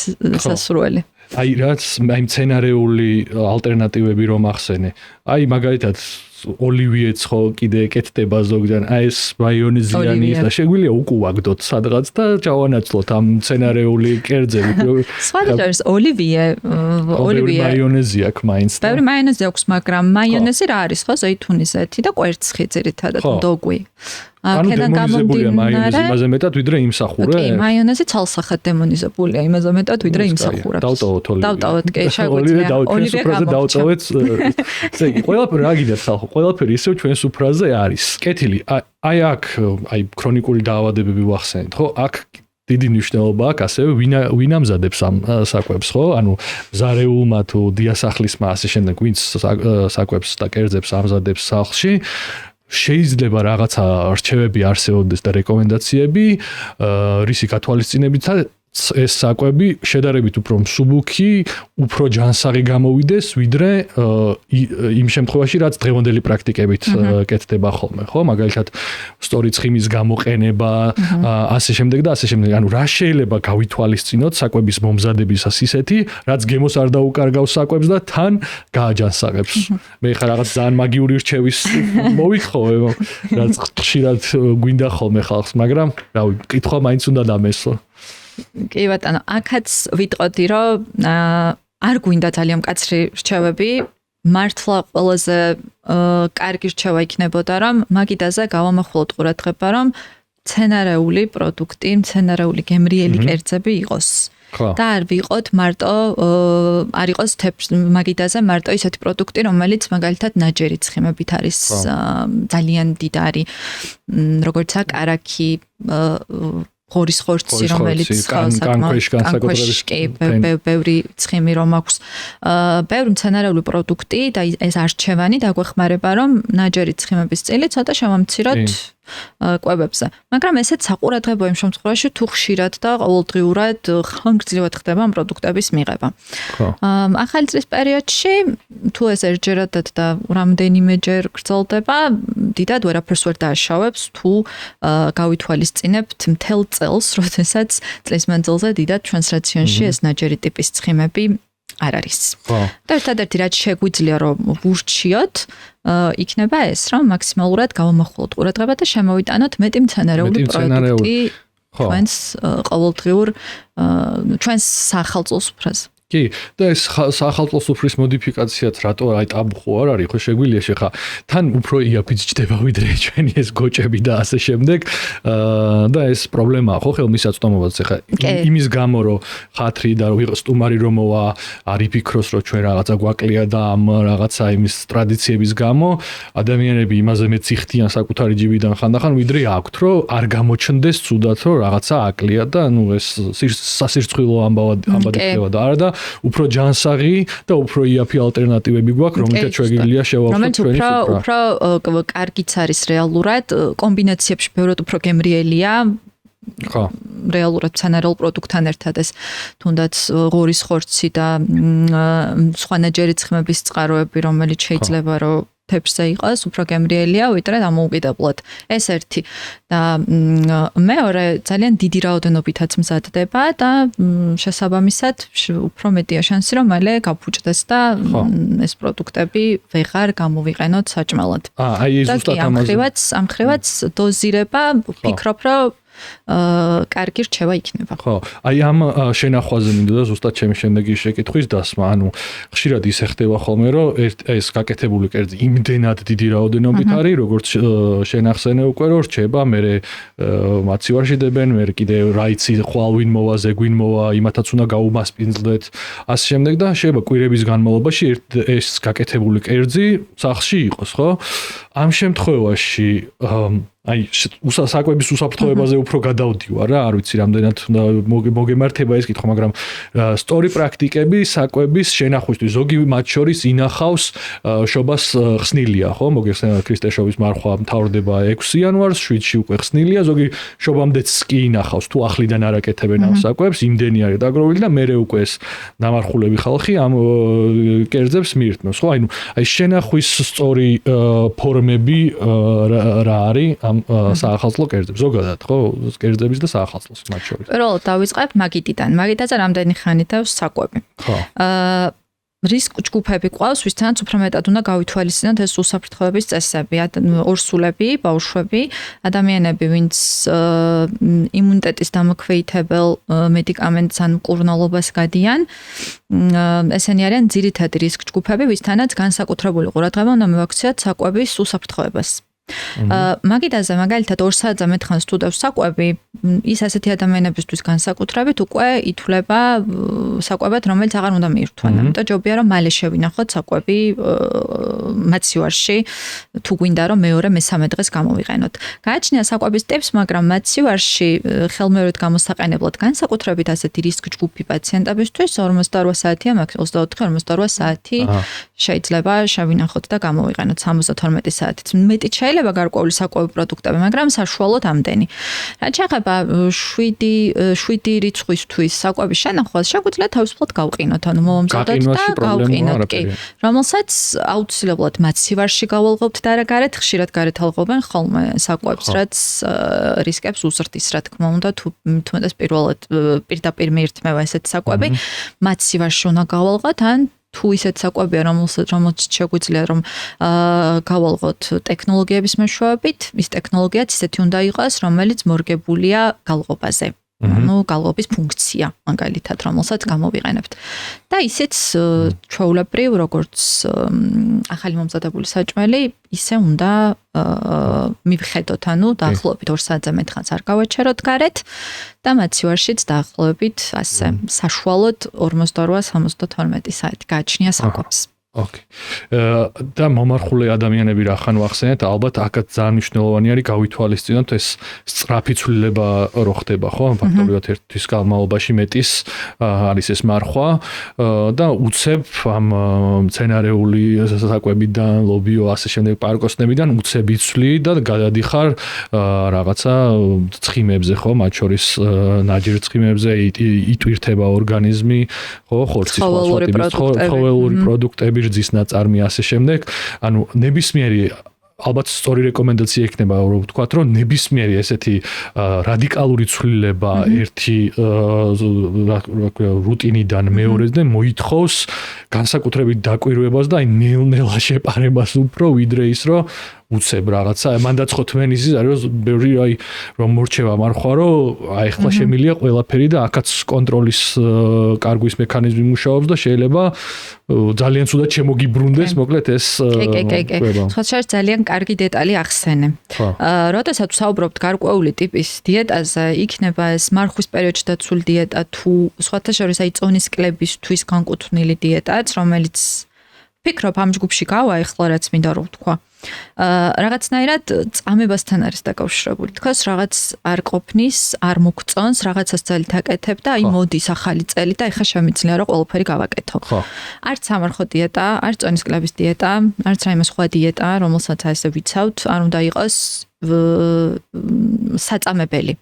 სასურველი. აი რაც აი მცენარეული ალტერნატივები რომ ახსენე. აი მაგალითად ოლივიეც ხო კიდე ეკეთდება ზოგჯერ აი ეს მაიონეზიანი და შეგვიძლია უკუაგდოთ სადღაც და ჩავანაცვლოთ ამ მცენარეული კერძები. სხვადასხვა ოლივიე მაიონეზი აქვს მაინც. ბევრი მაიონეზი აქვს, მაგრამ მაიონეზი რა არის ხო? ზეითუნის ზეთი და კვერცხი ძირითადად დოგვი. ანუ დემონიზებულია მაიონეზი იმაზე მეტად ვიდრე იმსახურე? კი, მაიონეზი ცალსახად დემონიზებულია იმაზე მეტად ვიდრე იმსახურებს. დავტოვოთ ოლივიე. დავტოვოთ, კი, შეგვიძლია ოლივიე დავტოვეთ. ესე იგი, ყველაფერი რა გინდა ხალხო, ყველაფერი ისევ ჩვენ სუფრაზე არის. კეთილი, აი აქ, აი ქრონიკული დაავადებები ვახსენეთ, ხო? აქ დიდი მნიშვნელობა აქვს ასევე ვინ ამზადებს ამ საკვებს, ხო? ანუ ზარეულმა თუ დიასახლისმა ასე შემდეგ ვინც საკვებს და კერძებს ამზადებს სახლში შეიძლება რაღაცა რჩევები არსებობდეს და რეკომენდაციები, რისი გათვალისწინებით ეს საკვები შედარებით უფრო მსუბუქი, უფრო ჯანსაღი გამოვიდეს, ვიდრე იმ შემთხვევაში, რაც დღევანდელი პრაქტიკებით კეთდება ხოლმე, ხო? მაგალითად, სწორი ცხიმის გამოყენება, ასე შემდეგ და ასე შემდეგ. ანუ რა შეიძლება გავითვალისწინოთ საკვების მომზადებისას ისეთი, რაც გემოს არ დაუკარგავს საკვებს და თან გააჯანსაღებს. მე ხარ რაღაც ძალიან მაგიური რჩევის მოვითხოვე, რაც ხშირად გვინდა ხოლმე ხალხს, მაგრამ რავი, კითხვა მაინც უნდა დამესვო. კი ბატონო, აქაც ვიტყოდი, რომ არ გვინდა ძალიან მკაცრი რჩევები, მართლა ყველაზე კარგი რჩევა იქნებოდა, რომ მაგიდაზე გავამახვილოთ ყურადღება, რომ მცენარეული პროდუქტი, მცენარეული გემრიელი კერძები იყოს. და არ ვიყოთ მარტო არ იყოს მაგიდაზე მარტო ისეთი პროდუქტი, რომელიც მაგალითად ნაჯერი ცხიმებით არის ძალიან დიდარი, როგორც აკარაკი, ღორის ხორცი, რომელიც ბევრი ცხიმი რომ აქვს, ბევრი მცენარეული პროდუქტი და ეს არჩევანი დაგვეხმარება, რომ ნაჯერი ცხიმების წილი ცოტა შევამციროთ კვებებზე. მაგრამ ესეც საყურადღებო იმ შემთხვევაში თუ ხშირად და ყოველდღიურად ხანგრძლივად ხდება ამ პროდუქტების მიღება. ახალი წლის პერიოდში თუ ეს ერთჯერადად და რამდენიმეჯერ გრძელდება, დიდად ვერაფერს ვერ დააშავებს თუ გავითვალისწინებთ მთელ წელს, როდესაც წლის მანძილზე დიდად ჩვენს რაციონში ეს ნაჯერი ტიპის ცხიმები არ არის. და ერთადერთი რაც შეგვიძლია რომ ვურჩიოთ, იქნება ეს, რომ მაქსიმალურად გავამახვილოთ ყურადღება და შემოვიტანოთ მეტი მცენარეული პროდუქტი ჩვენს ყოველდღიურ ჩვენს სახალწო სუფრაზე. კი, და ეს სახალწო სუფრის მოდიფიკაციაც რატო აი ტაბუ ხო არ არის, ხო შეგვიძლია შეხა თან უფრო იაფიც ჯდება ვიდრე ჩვენი ეს გოჭები და ასე შემდეგ და ეს პრობლემაა ხო ხელმისაწვდომობაც ხა იმის გამო რომ ხათრი და რომ იყოს სტუმარი რომ მოვა არ იფიქროს რომ ჩვენ რაღაცა გვაკლია და ამ რაღაცა იმის ტრადიციების გამო ადამიანები იმაზე მეც იხდიან საკუთარი ჯიბიდან ხანდახან ვიდრე აქვთ რომ არ გამოჩნდეს ცუდად რომ რაღაცა აკლია და ნუ ეს სასირცხვილო ამბავად იქნება და არა და უფრო ჯანსაღი და უფრო იაფი ალტერნატივები გვაქვს, რომელთაც შეგვიძლია შევავსოთ ჩვენი სუფრა. უფრო კარგიც არის რეალურად, კომბინაციებში ბევრად უფრო გემრიელია. ხო. რეალურად მცენარეულ პროდუქტთან ერთად ეს თუნდაც ღორის ხორცი და სხვა ნაჯერი ცხიმების წყაროები, რომელიც შეიძლება რომ თეფშზე იყოს, უფრო გემრიელია, ვიდრე დამოუკიდებლად. ეს ერთი. და მეორე ძალიან დიდი რაოდენობითაც მზადდება და შესაბამისად უფრო მეტია შანსი, რომ მალე გაფუჭდეს და ეს პროდუქტები ვეღარ გამოვიყენოთ საჭმელად. აი ზუსტად ამაზე. ამ ხრივაც დოზირება ვფიქრობ, რომ კარგი რჩევა იქნება. ხო, აი ამ შენახვაზე მინდოდა ზუსტად ჩემი შემდეგი შეკითხვის დასმა. ანუ ხშირად ისე ხდება ხოლმე, რომ ეს გაკეთებული კერძი იმდენად დიდი რაოდენობით არის, როგორც შენახსენე უკვე რომ რჩება, მე მაცივარში დებენ, მე კიდე რა იცი, ხვალვინ მოვა, ზეგვინ მოვა, იმათაც უნდა გაუმასპინძლდეთ, ასე შემდეგ და შეიძლება კვირების განმავლობაში ეს გაკეთებული კერძი სახლში იყოს, ხო? ამ შემთხვევაში აი საკვების უსაფრთხოებაზე უფრო გადავდივარ რა, არ ვიცი რამდენად მოგემართება ეს კითხვა, მაგრამ სწორი პრაქტიკები საკვების შენახვისთვის ზოგი მათ შორის ინახავს შობას ხსნილია, ხო? მოგეხსენა ქრისტეშობის მარხვა მთავრდება 6 იანვარს, 7-ში უკვე ხსნილია, ზოგი შობამდეც კი ინახავს, თუ ახლიდან არ აკეთებენ ამ საკვებს, იმდენი არის დაგროვილი და მე უკვე ეს დამარხულები ხალხი ამ კერძებს მიირთმევს, ხო? აი შენახვის სწორი ფორმები რა არის საახალწლო კერძებს ზოგადად ხო კერძების და საახალწლოს მათ შორის. პირველად დავიწყებ მაგიდიდან. მაგიდაზე რამდენი ხანი თავს საკვები. ხო. რისკ ჯგუფები ყავს, ვისთანაც უფრო მეტად უნდა გავითვალისწინოთ ეს უსაფრთხოების წესები, ორსულები, ბავშვები, ადამიანები, ვინც იმუნიტეტის დამოქვეითებელ მედიკამენტს ან მკურნალობას გადიან. ესენი არიან ძირითადი რისკ ჯგუფები, ვისთანაც განსაკუთრებული ყურადღება უნდა მივაქციოთ საკვების უსაფრთხოებას. მაგიდაზე მაგალითად 2 საათზე მეტხანს თუ დევს საკვები, ის ასეთი ადამიანებისთვის განსაკუთრებით უკვე ითვლება საკვებად, რომელიც აღარ უნდა მიირთვან. ამიტომ ჯობია რომ მალე შევინახოთ საკვები მაცივარში, თუ გვინდა რომ მეორე მესამე დღეს გამოვიყენოთ. გააჩნია საკვების ტიპს, მაგრამ მაცივარში ხელმეორედ გამოსაყენებლად განსაკუთრებით ასეთი რისკ ჯგუფი პაციენტებისთვის 48 საათია, მაქსიმум 24-48 საათი შეიძლება შევინახოთ და გამოვიყენოთ 72 საათით. მეტი შეიძლება გარკვეული საკვები პროდუქტები, მაგრამ საშუალოდ ამდენი. რაც შეეხება 7 რიცხვისთვის საკვების შენახვას, შეგვიძლია თავისუფლად გავყინოთ, ანუ მოვამზადოთ და გავყინოთ, კი, რომელსაც აუცილებლად მაცივარში გავალღობთ და არა გარეთ, ხშირად გარეთ ალღობენ ხოლმე საკვებს, რაც რისკებს უზრდის, რა თქმა უნდა, თუ თუნდაც პირდაპირ მიირთმევა ესეთი საკვები, მაცივარში უნდა გავალღოთ, ან თუ ისეთ საკვებია, რომელსაც შეგვიძლია რომ გავალღოთ ტექნოლოგიების მეშვეობით, ის ტექნოლოგიაც ისეთი უნდა იყოს, რომელიც მორგებულია გალღობაზე. ანუ გალღობის ფუნქცია, მაგალითად, რომელსაც გამოვიყენებთ. და ისიც ჩვეულებრივ, როგორც ახალი მომზადებული საჭმელი, ისე უნდა მივხედოთ, ანუ დაახლოებით 2 საათზე მეტხანს არ გავაჩეროთ გარეთ და მაცივარშიც დაახლოებით ასე საშუალოდ 48-72 საათი გააჩნია საკვებს. ოკეი. და მომარხულე ადამიანები რა ხან ვახსენეთ, ალბათ აქაც ძალიან მნიშვნელოვანი არის გავითვალისწინოთ ეს სწრაფი ცვლილება რო ხდება, ხო? ფაქტობრივად ერთ თვის განმავლობაში მეტის არის ეს მარხვა და უცებ ამ მცენარეული საკვებიდან, ლობიო, ასე შემდეგ პარკოსნებიდან უცებ იცვლი და გადადიხარ რაღაცა ცხიმებზე, ხო? მათ შორის ნაჯერ ცხიმებზე იტვირთება ორგანიზმი, ხო? ხორცის ცხოველური პროდუქტები რძის ნაწარმი ასე შემდეგ, ანუ ნებისმიერი ალბათ სწორი რეკომენდაცია იქნება რომ ვთქვათ, რომ ნებისმიერი ესეთი რადიკალური ცვლილება ერთი რუტინიდან მეორესდან მოითხოვს განსაკუთრებით დაკვირვებას და აი ნელ-ნელა შეპარებას უფრო ვიდრე ის რომ უცებ რაღაცა მანდაც ხო თმენიზი არის ბევრი აი რომ მორჩება მარხვა რომ აი ახლა შემილია ყველაფერი და აქაც კონტროლის კარგვის მექანიზმი მუშაობს და შეიძლება ძალიან ცუდად შემოგიბრუნდეს მოკლედ ეს სხვა ძალიან კარგი დეტალი ახსენე. როდესაც საუბრობთ გარკვეული ტიპის დიეტაზე, იქნება ეს მარხვის პერიოდში დაცული დიეტა თუ სხვათა შორის აი წონის კლებისთვის განკუთვნილი დიეტაც, რომელიც ფიქრობ ამ ჯგუფში გავა, ეხლა რაც მინდა რომ ვთქვა. რაღაცნაირად წამებასთან არის დაკავშირებული. თქოს რაღაც არ ყოფნის, არ მოგწონს, რაღაცას ძალით აკეთებ და აი მოდის ახალი წელი და ეხლა შემიძლია რომ ყველაფერი გავაკეთო. არც სამარხო დიეტა, არც წონის კლების დიეტა, არც რაიმე სხვა დიეტა, რომელსაც ასე ვიცავთ, არ უნდა იყოს საწამებელი.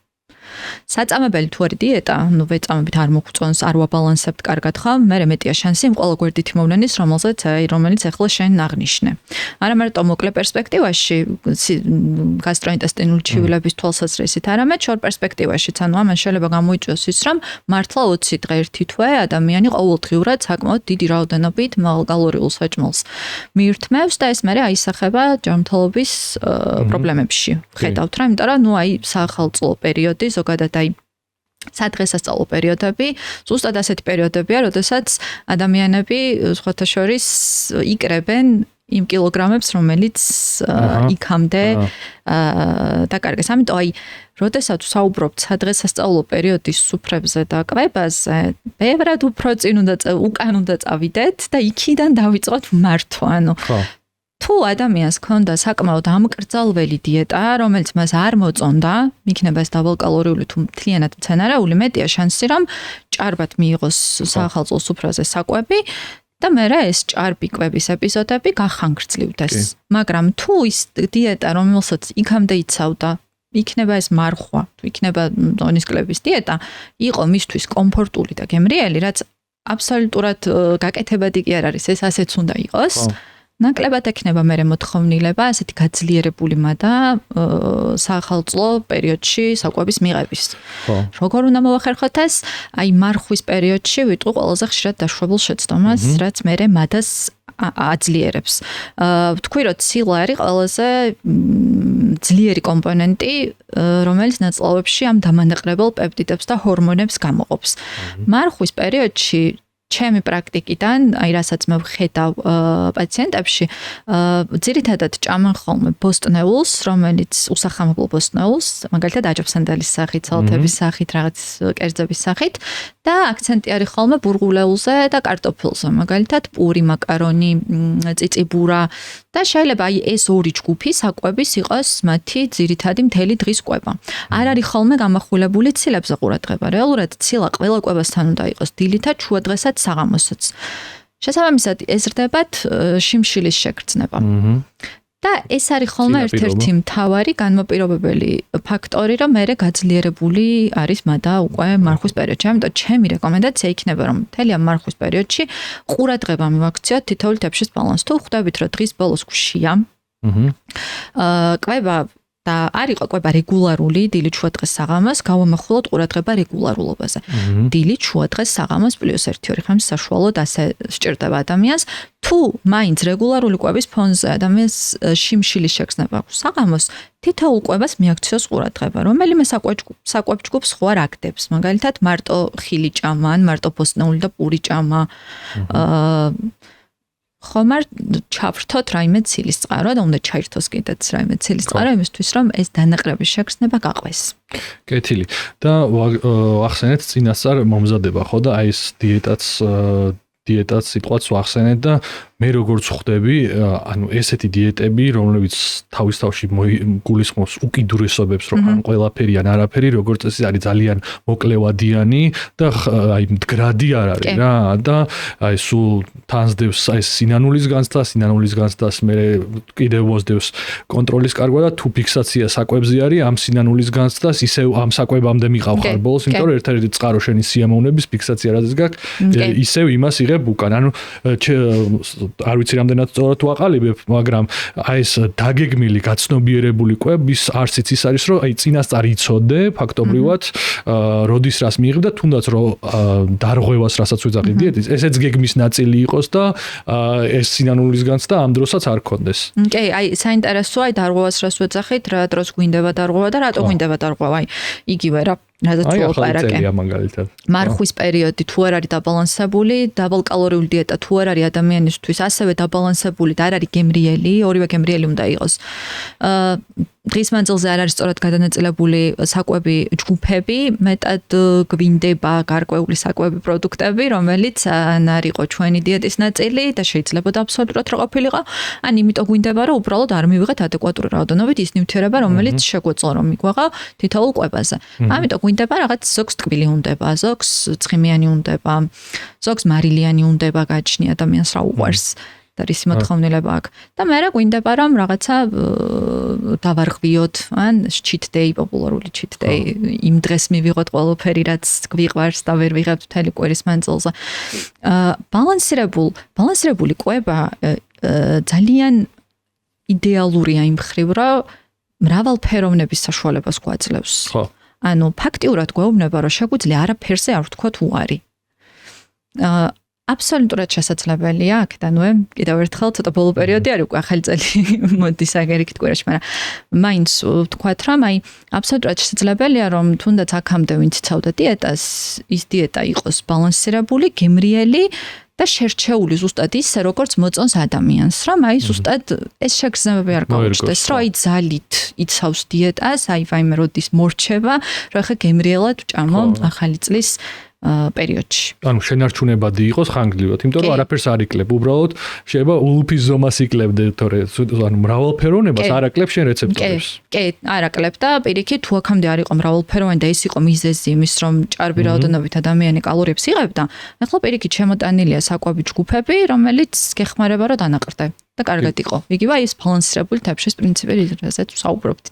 საწამებელი თუ არის დიეტა, ну ვეწამებით არ მოგწონს, არ ვაბალანსებთ კარგად ხო? მე მეტია შანსი იმ ყველა გვერდითი მოვლენის, რომელიც ახლა შენ აღნიშნე. არა მარტო მოკლე პერსპექტივაში, გასტროინტესტინული ჩივილების თვალსაზრისით, არამედ შორ პერსპექტივაშიც, ანუ ამან შეიძლება გამოიწვიოს ის, რომ მართლა 20 დღე ერთი თვე ადამიანი ყოველდღიურად საკმაოდ დიდი რაოდენობით მაღალკალორიულ საჭმელს მიირთმევს და ეს მერე აისახება ჯანმრთელობის პრობლემებში. ხედავთ რა, იმიტომ რომ აი საახალწლო პერიოდი ზოგადად აი სადღესასწაულო პერიოდები, ზუსტად ასეთი პერიოდებია, როდესაც ადამიანები სხვათა შორის იკრებენ იმ კილოგრამებს, რომელიც იქამდე დაკარგეს. ამიტომ აი, როდესაც საუბრობთ სადღესასწაულო პერიოდის სუფრებზე და კვებაზე, ბევრად უფრო უკან უნდა წავიდეთ და იქიდან დავიწყოთ მართვა. ანუ თუ ადამიანს ქონდა საკმაოდ ამკრძალველი დიეტა, რომელიც მას არ მოწონდა, იქნება ეს დაბალკალორიული თუ მთლიანად მცენარეული, მეტია შანსი, რომ ჭარბად მიიღოს საახალწლო სუფრაზე საკვები და მერე ეს ჭარბი კვების ეპიზოდები გახანგრძლივდეს. მაგრამ თუ ის დიეტა, რომელსაც იქამდე იცავდა, იქნება ეს მარხვა, თუ იქნება დონისკლების დიეტა, იყო მისთვის კომფორტული და გემრიელი, რაც აბსოლუტურად გაკეთებადი კი არ არის, ეს ასეც უნდა იყოს. ნაკლებად ექნება მერე მოთხოვნილება, ასეთი გაძლიერებული მადა საახალწლო პერიოდში საკვების მიღების. როგორ უნდა მოვახერხოთ ეს? აი მარხვის პერიოდში ვიტყვი ყველაზე ხშირად დაშვებულ შეცდომას, რაც მერე მადას აძლიერებს. ვთქვი, რომ ცილა არის ყველაზე ძლიერი კომპონენტი, რომელიც ნაწლავებში ამ დამანაყრებელ პეპტიდებს და ჰორმონებს გამოყოფს. მარხვის პერიოდში ჩემი პრაქტიკიდან, აი რასაც მე ვხედავ პაციენტებში, ძირითადად ჭამენ ხოლმე ბოსტნეულს, რომელიც უსახამებლო ბოსტნეულს, მაგალითად აჯობსანდალის სახით, სალათების სახით, რაღაც კერძების სახით და აქცენტი არის ხოლმე ბურღულეულზე და კარტოფილზე, მაგალითად პური, მაკარონი, წიწიბურა და შეიძლება აი ეს ორი ჯგუფი საკვების იყოს მათი ძირითადი მთელი დღის კვება. არ არის ხოლმე გამახვილებული ცილებზე ყურადღება. რეალურად ცილა ყველა კვებასთან უნდა იყოს დილით და შუადღესაც საღამოსაც. შესაბამისად ეზრდებათ შიმშილის შეგრძნება. და ეს არის ხოლმე ერთ-ერთი მთავარი განმოპირობებელი ფაქტორი, რომ მერე გაძლიერებული არის მადა უკვე მარხვის პერიოდში. ამიტომ ჩემი რეკომენდაცია იქნება, რომ მთელი ამ მარხვის პერიოდში ყურადღება მივაქციოთ თითოეულ თებშის ბალანსს. თუ ხვდებით, რომ დღის ბოლოს გვშია, კვება და არ იყო კვება რეგულარული დილით შუადღეს საღამოს, გავამახვილოთ ყურადღება რეგულარულობაზე. დილით შუადღეს საღამოს +1-2 ხემს საშუალოდ ასე სჭირდება ადამიანს. თუ მაინც რეგულარული კვების ფონზე ადამიანს შიმშილის შეგრძნება აქვს საღამოს, თითოეულ კვებას მიაქციოს ყურადღება, რომელიმე საკვებ ჯგუფს ხო არ აკდებს. მაგალითად, მარტო ხილი ჭამა, ან მარტო ბოსტნეული და პური ჭამა. ხომარ ჩავრთოთ რაიმე ცილის წყარო და უნდა ჩაირთოს კიდეც რაიმე ცილის წყარო იმისთვის რომ ეს დანაყრების შეგრძნება გაყვეს. კეთილი. და ახსენეთ წინასწარ მომზადება ხო და აი ეს დიეტაც სიტყვაც ვახსენეთ და მე როგორც ხვდები, ანუ ესეთი დიეტები, რომლებიც თავის თავში გულისხმობს უკიდურესობებს, რომ ან ყველაფერი ან არაფერი, როგორც წესი არის ძალიან მოკლევადიანი და აი მდგრადი არ არის რა და აი სულ თანსდევს აი სინანულის განცდას მე კიდევ მოსდევს კონტროლის კარგვა და თუ ფიქსაცია საკვებზე არის, ამ სინანულის განცდას ისევ ამ საკვებამდე მიყავ ხარ ბოლოს, იმიტომ რომ ერთ-ერთი წყარო შენი სიამოვნების ფიქსაცია რადგან გაქვს, ისევ იმას იღებ უკან, ანუ არ ვიცი რამდენად სწორად ვაყალიბებ, მაგრამ აი ეს დაგეგმილი გაცნობიერებული კვების არსიც ის არის, რომ აი წინასწარ იცოდე ფაქტობრივად, როდის რას მიიღებ და თუნდაც რომ დარღვევას რასაც ვეძახი დიეტის, ესეც გეგმის ნაწილი იყოს და ეს სინანულის განცდა ამ დროსაც არ ქონდეს. კი, აი საინტერესოა აი დარღვევას რას ვეძახით, რა დროს გვინდება დარღვევა და რატო გვინდება დარღვევა, აი იგივე რა რადგან მაგალითად მარხვის პერიოდი თუ არ არის დაბალანსებული, დაბალკალორიული დიეტა თუ არ არის ადამიანისთვის ასევე დაბალანსებული და არ არის გემრიელი, ორივე გემრიელი უნდა იყოს. დღის მანძილზე არ არის სწორად გადანაწილებული საკვები ჯგუფები, მეტად გვინდება გარკვეული საკვები პროდუქტები, რომელიც ან არ იყო ჩვენი დიეტის ნაწილი და შეიძლება აბსოლუტურად რა ყოფილიყო, ან იმიტომ გვინდება, რომ უბრალოდ არ მივიღეთ ადეკვატური რაოდენობით ის ნივთიერება, რომელიც შეგვეძლო რომ მიგვაღო თითოეულ კვებაზე. ამიტომ გვინდება რაღაც ზოგს ტკბილი უნდება, ზოგს ცხიმიანი უნდება, ზოგს მარილიანი უნდება გაჩნი ადამიანს რა უყვარს. და რის მოთხოვნილება აქვს. და მე გვინდება რომ რაღაცა დავარღვიოთ, ან cheat day, პოპულარული cheat day, იმ დღეს მივიღოთ ყველაფერი, რაც გვიყვარს და ვერ ვიღებთ მთელი კვირის მანძილზე. ბალანსირებული კვება ძალიან იდეალურია იმ მხრივ, რომ მრავალფეროვნების საშუალებას გვაძლევს. ხო. ანუ ფაქტიურად გვეუბნება, რომ შეგვიძლია არაფერზე არ ვთქვათ უარი. აბსოლუტურად შესაძლებელია, აქედანვე კიდევ ერთხელ ცოტა ბოლო პერიოდი არის უკვე ახალი წელი მოდის აგერიქით კვირაში, მაგრამ მაინც ვთქვათ, რომ აბსოლუტურად შესაძლებელია, რომ თუნდაც აქამდე ვინც ცავდა დიეტას, ის დიეტა იყოს ბალანსირებული, გემრიელი და შერჩეული ზუსტად ისე, როგორც მოწონს ადამიანს, რომ ზუსტად ეს შეგრძნებები არ გაუჩნდეს, რომ ძალით იცავს დიეტას, ვაიმე როდის მორჩება, რომ ხა გემრიელად ვჭამო ახალი წლის პერიოდში. ანუ შენარჩუნებადი იყოს ხანგრძლივად, იმიტომ რომ არაფერს არ იკლებ, უბრალოდ შეიძლება ულუფის ზომას იკლებ, თორე ანუ მრავალფეროვნებას არ აკლებ შენ რეცეპტორებს. კი, არ აკლებ და პირიქით თუ აქამდე არ იყო მრავალფეროვანი და ის იყო მიზეზი იმის, რომ ჭარბი რაოდენობით ადამიანი კალორიებს იღებდა, ახლა პირიქით შემოტანილია საკვები ჯგუფები, რომელიც გეხმარება რომ დანაყრდე. და კარგად იყო. იგივე ის ბალანსირებული თაფშის პრინციპი, რასაც ვსაუბრობთ.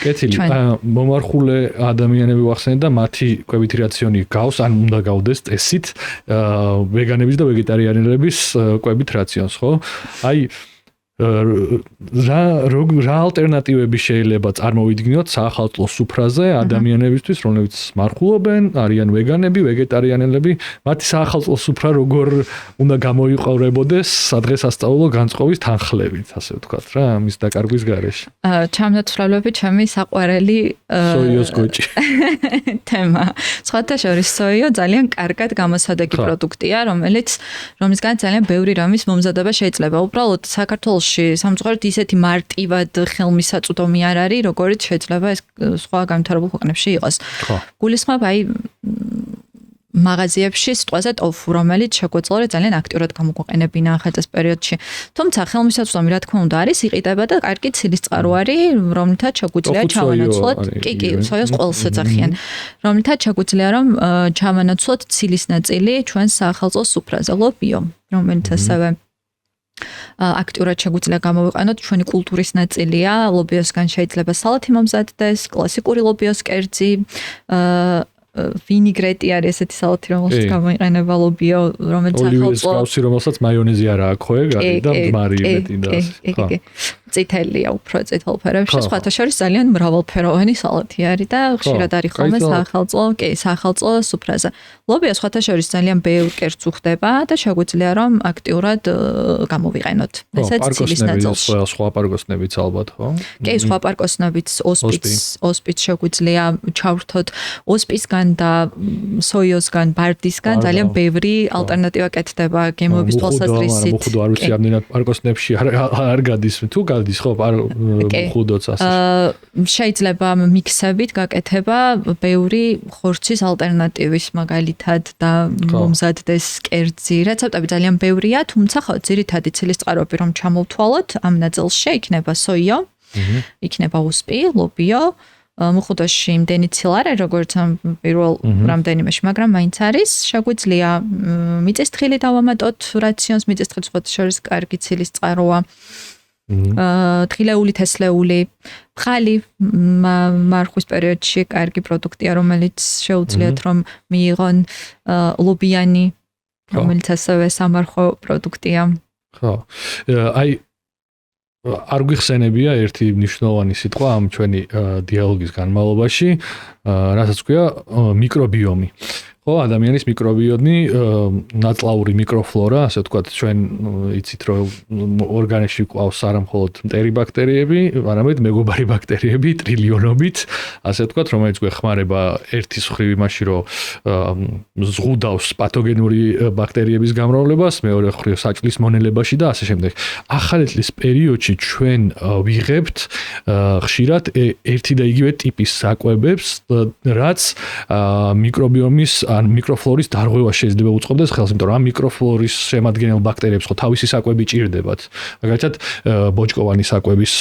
კეთილი, მომარხულე ადამიანები ვახსენეთ და მათი კვებითი რაციონი გავს, ან უნდა გავდეს წესით ვეგანების და ვეგეტარიანელების კვებით რაციონს, ხო? რა ალტერნატივები შეიძლება წარმოვიდგინოთ საახალწლო სუფრაზე ადამიანებისთვის, რომლებიც მარხულობენ, არიან ვეგანები, ვეგეტარიანელები, მათი საახალწლო სუფრა როგორ უნდა გამოიყურებოდეს სადღესასწაულო განწყობის თანხლებით, ასე ვთქვათ რა, მის დაკარგვის გარეშე. ჩამნაცვლებლები ჩემი საყვარელი სოიოს გოჭი. თემა. სხვათა შორის სოიო ძალიან კარგად გამოსადეგი პროდუქტია, რომლისგან ძალიან ბევრი რამის მომზადება შეიძლება. უბრალოდ საქართველოს სამწუხაროდ ისეთი მარტივად ხელმისაწვდომი არ არის, როგორც შეიძლება ეს სხვა განვითარებულ ქვეყნებში იყოს. გულისხმობ მაღაზიებში სიტყვაზე ტოფუ, რომელიც შეგვეძლო ძალიან აქტიურად გამოგვეყენებინა ახალ პერიოდში. თუმცა ხელმისაწვდომი რა თქმა უნდა არის, იყიდება და კარგი ცილის წყარო არის, რომლითაც შეგვიძლია ჩავანაცვლოთ, კი, სოიოს ყველს ეძახიან, რომლითაც შეგვიძლია რომ ჩავანაცვლოთ ცილის ნაწილი ჩვენს საახალწლო სუფრაზე, ლობიო, რომელიც ასევე აქტიურად შეგვიძლია გამოვიყენოთ, ჩვენი კულტურის ნაწილია, ლობიოსგან შეიძლება სალათი მომზადდეს, კლასიკური ლობიოს კერძი, ვინიგრეტი არის ესეთი სალათი, რომელსაც გამოიყენება ლობიო, რომელიც ოლივიეს კრაუსი, რომელსაც მაიონეზი არ აქვს, ხო, ეგ და მარი მეტი და ასე. წითელია უფრო წითელ ფერებში, სხვათა შორის ძალიან მრავალფეროვანი სალათი არის და ხშირად არის ხოლმე საახალწლო სუფრაზე. ლობიო სხვათა შორის ძალიან ბევრ კერძს უხდება და შეგვიძლია რომ აქტიურად გამოვიყენოთ. ესეც ცილის ნაწილში. სხვა პარკოსნებიც ალბათ, ხო? კი, სხვა პარკოსნებიც, ოსპიც შეგვიძლია ჩავრთოთ, ოსპისგან და სოიოსგან, ბარდისგან ძალიან ბევრი ალტერნატივა კეთდება გემოების თვალსაზრისით. მოხდო არ ვიცი ამდენად პარკოსნებში არ გადის თუ გადის ხო ხუდოც ასე. შეიძლება მიქსებით გაკეთება ბევრი ხორცის ალტერნატივის მაგალითად და მომზადდეს კერძი. რეცეპტები ძალიან ბევრია, თუმცა ხო ძირითადი ცილის წყაროები რომ ჩამოვთვალოთ ამ ნაწილში იქნება სოიო, იქნება უსპი, ლობიო, მუხუდოში იმდენი ცილა არ არის როგორც ამ პირველ რამდენიმეში, მაგრამ მაინც არის, შეგვიძლია მიწისთხილი დავამატოთ რაციონს, მიწისთხილი სხვათა შორის კარგი ცილის წყაროა. თხილეული, თესლეული, ხალი მარხვის პერიოდში კარგი პროდუქტია, რომელიც შეუძლიათ რომ მიიღონ ლობიანი, რომელიც ასევე სამარხო პროდუქტია. ხო. არ გვიხსენებია ერთი მნიშვნელოვანი სიტყვა ამ ჩვენი დიალოგის განმავლობაში, რასაც ქვია მიკრობიომი. ხო, ადამიანის მიკრობიომი, ნაწლავური მიკროფლორა, ასე ვთქვათ, ჩვენ იცით რომ ორგანიზმში ყავს არა მხოლოდ მტერი ბაქტერიები, არამედ მეგობარი ბაქტერიები ტრილიონობით, ასე ვთქვათ, რომელიც გვეხმარება ერთის მხრივ იმაში, რომ ზღუდავს პათოგენური ბაქტერიების გამრავლებას, მეორე მხრივ საჭმლის მონელებაში და ასე შემდეგ. ახალი წლის პერიოდში ჩვენ ვიღებთ ხშირად ერთი და იგივე ტიპის საკვებებს, რაც მიკრობიომის ან მიკროფლორის დარღვევა შეიძლება უწყობდეს ხელს, იმიტომ რომ ამ მიკროფლორის შემადგენელ ბაქტერიებს ხო თავისი საკვები ჭირდებათ. მაგალითად, ბოჭკოვანი საკვების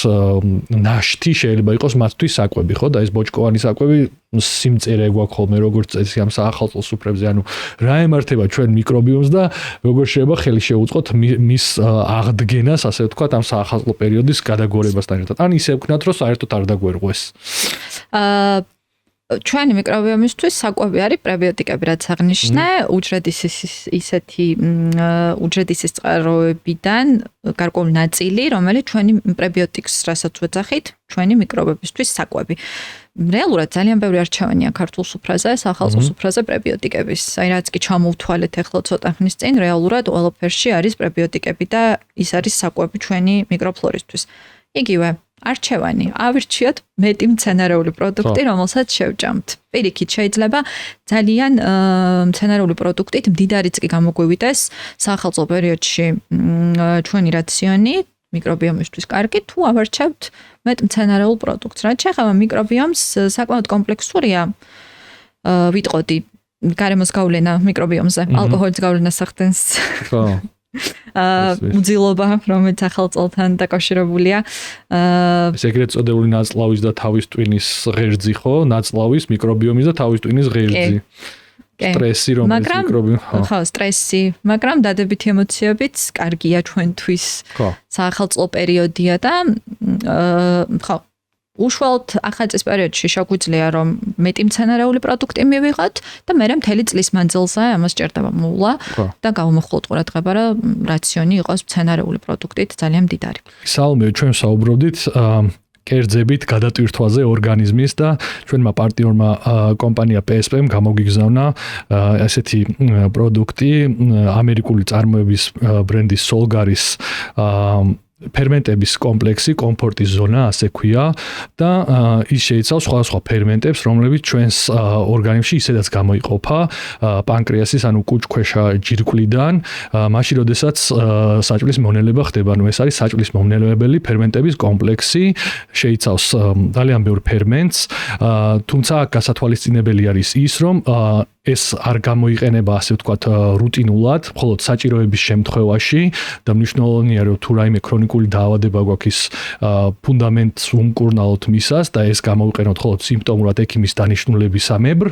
ნაშთი შეიძლება იყოს მათთვის საკვები, ხო? და ეს ბოჭკოვანი საკვები სიმწერე გვაქვს ხოლმე როგორც წესი ამ საახალწლო სუფრებზე, ანუ რა ემართება ჩვენ მიკრობიომს და როგორ შეიძლება ხელი შეუწყოთ მის აღდგენას, ასე ვთქვათ, ამ საახალწლო პერიოდის გადაგორებასთან ერთად. ან ისე ვქნათ, რომ საერთოდ არ დაგვერღვეს. ჩვენი მიკრობიომისთვის საკვები არის პრებიოტიკები, რაც აღნიშნე, უჯრედისის უჯრედისის წყაროებიდან გარკვეული ნაწილი, რომელიც ჩვენი პრებიოტიკს, რასაც ვეძახით, ჩვენი მიკრობებისთვის საკვები. რეალურად ძალიან ბევრი არჩევანია ქართულ სუფრაზე, სახალხო სუფრაზე პრებიოტიკების. აი რაც კი ჩამოვთვალეთ ახლა ცოტა ხნის წინ, რეალურად ყველაფერში არის პრებიოტიკები და ის არის საკვები ჩვენი მიკროფლორისთვის. იგივე არჩევანი, ავირჩიოთ მეტი მცენარეული პროდუქტი, რომელსაც შევჭამთ. პირიქით შეიძლება ძალიან მცენარეული პროდუქტით მდიდარიც კი გამოგვივიდეს სახალხო პერიოდში ჩვენი რაციონი მიკრობიომისთვის კარგი, თუ ავარჩევთ მეტ მცენარეულ პროდუქტს. რაც შეეხება მიკრობიომს, საკმაოდ კომპლექსურია. ვიტყოდი გარემოს გავლენა მიკრობიომზე, ალკოჰოლის გავლენას ახდენს. ხო. უძილობა, რომელიც ახალწლთან დაკავშირებულია. ეს ეგრეთ წოდებული ნაწლავის და თავის ტვინის ღერძი ხო? ნაწლავის, მიკრობიომის და თავის ტვინის ღერძი. სტრესი, რომელიც მიკრობიომი. ხო, სტრესი, მაგრამ დადებითი ემოციებიც კარგია ჩვენთვის. საახალწლო პერიოდია და ხო, უშუალოდ ახალწლის პერიოდში შეგვიძლია რომ მეტი მცენარეული პროდუქტი მივიღოთ და მე მთელი წლის მანძილზე ამას ჭირდება მოვლა და გავმოხვალოთ ყურადღება რომ რაციონი იყოს მცენარეული პროდუქტით ძალიან მდიდარი. საალმე ჩვენ საუბრობდით კერძებით გადატვირთვაზე ორგანიზმის და ჩვენმა პარტნიორმა კომპანია PSP-მ გამოგიგზავნა ესეთი პროდუქტი ამერიკული წარმოების ბრენდის Solgaris ფერმენტების კომპლექსი, კომფორტის ზონა, ასე ქვია და ის შეიცავს სხვადასხვა ფერმენტებს, რომლებიც ჩვენს ორგანიზმში ისედაც გამოიყოფა პანკრეასის, ანუ კუჭქვეშა ჯირკვლიდან, მაშინ როდესაც საჭმლის მონელება ხდება, ანუ ეს არის საჭმლის მომნელებელი ფერმენტების კომპლექსი, შეიცავს ძალიან ბევრ ფერმენტს, თუმცა გასათვალისწინებელი არის ის, რომ ეს არ გამოიყენება, ასე ვთქვათ, რუტინულად, მხოლოდ საჭიროების შემთხვევაში და მნიშვნელოვანია, რომ თუ რაიმე ქრონიკული დაავადება გვაქვს ფუნდამენტს უმკურნალოთ მისას და ეს გამოვიყენოთ მხოლოდ სიმპტომურად ექიმის დანიშნულებისამებრ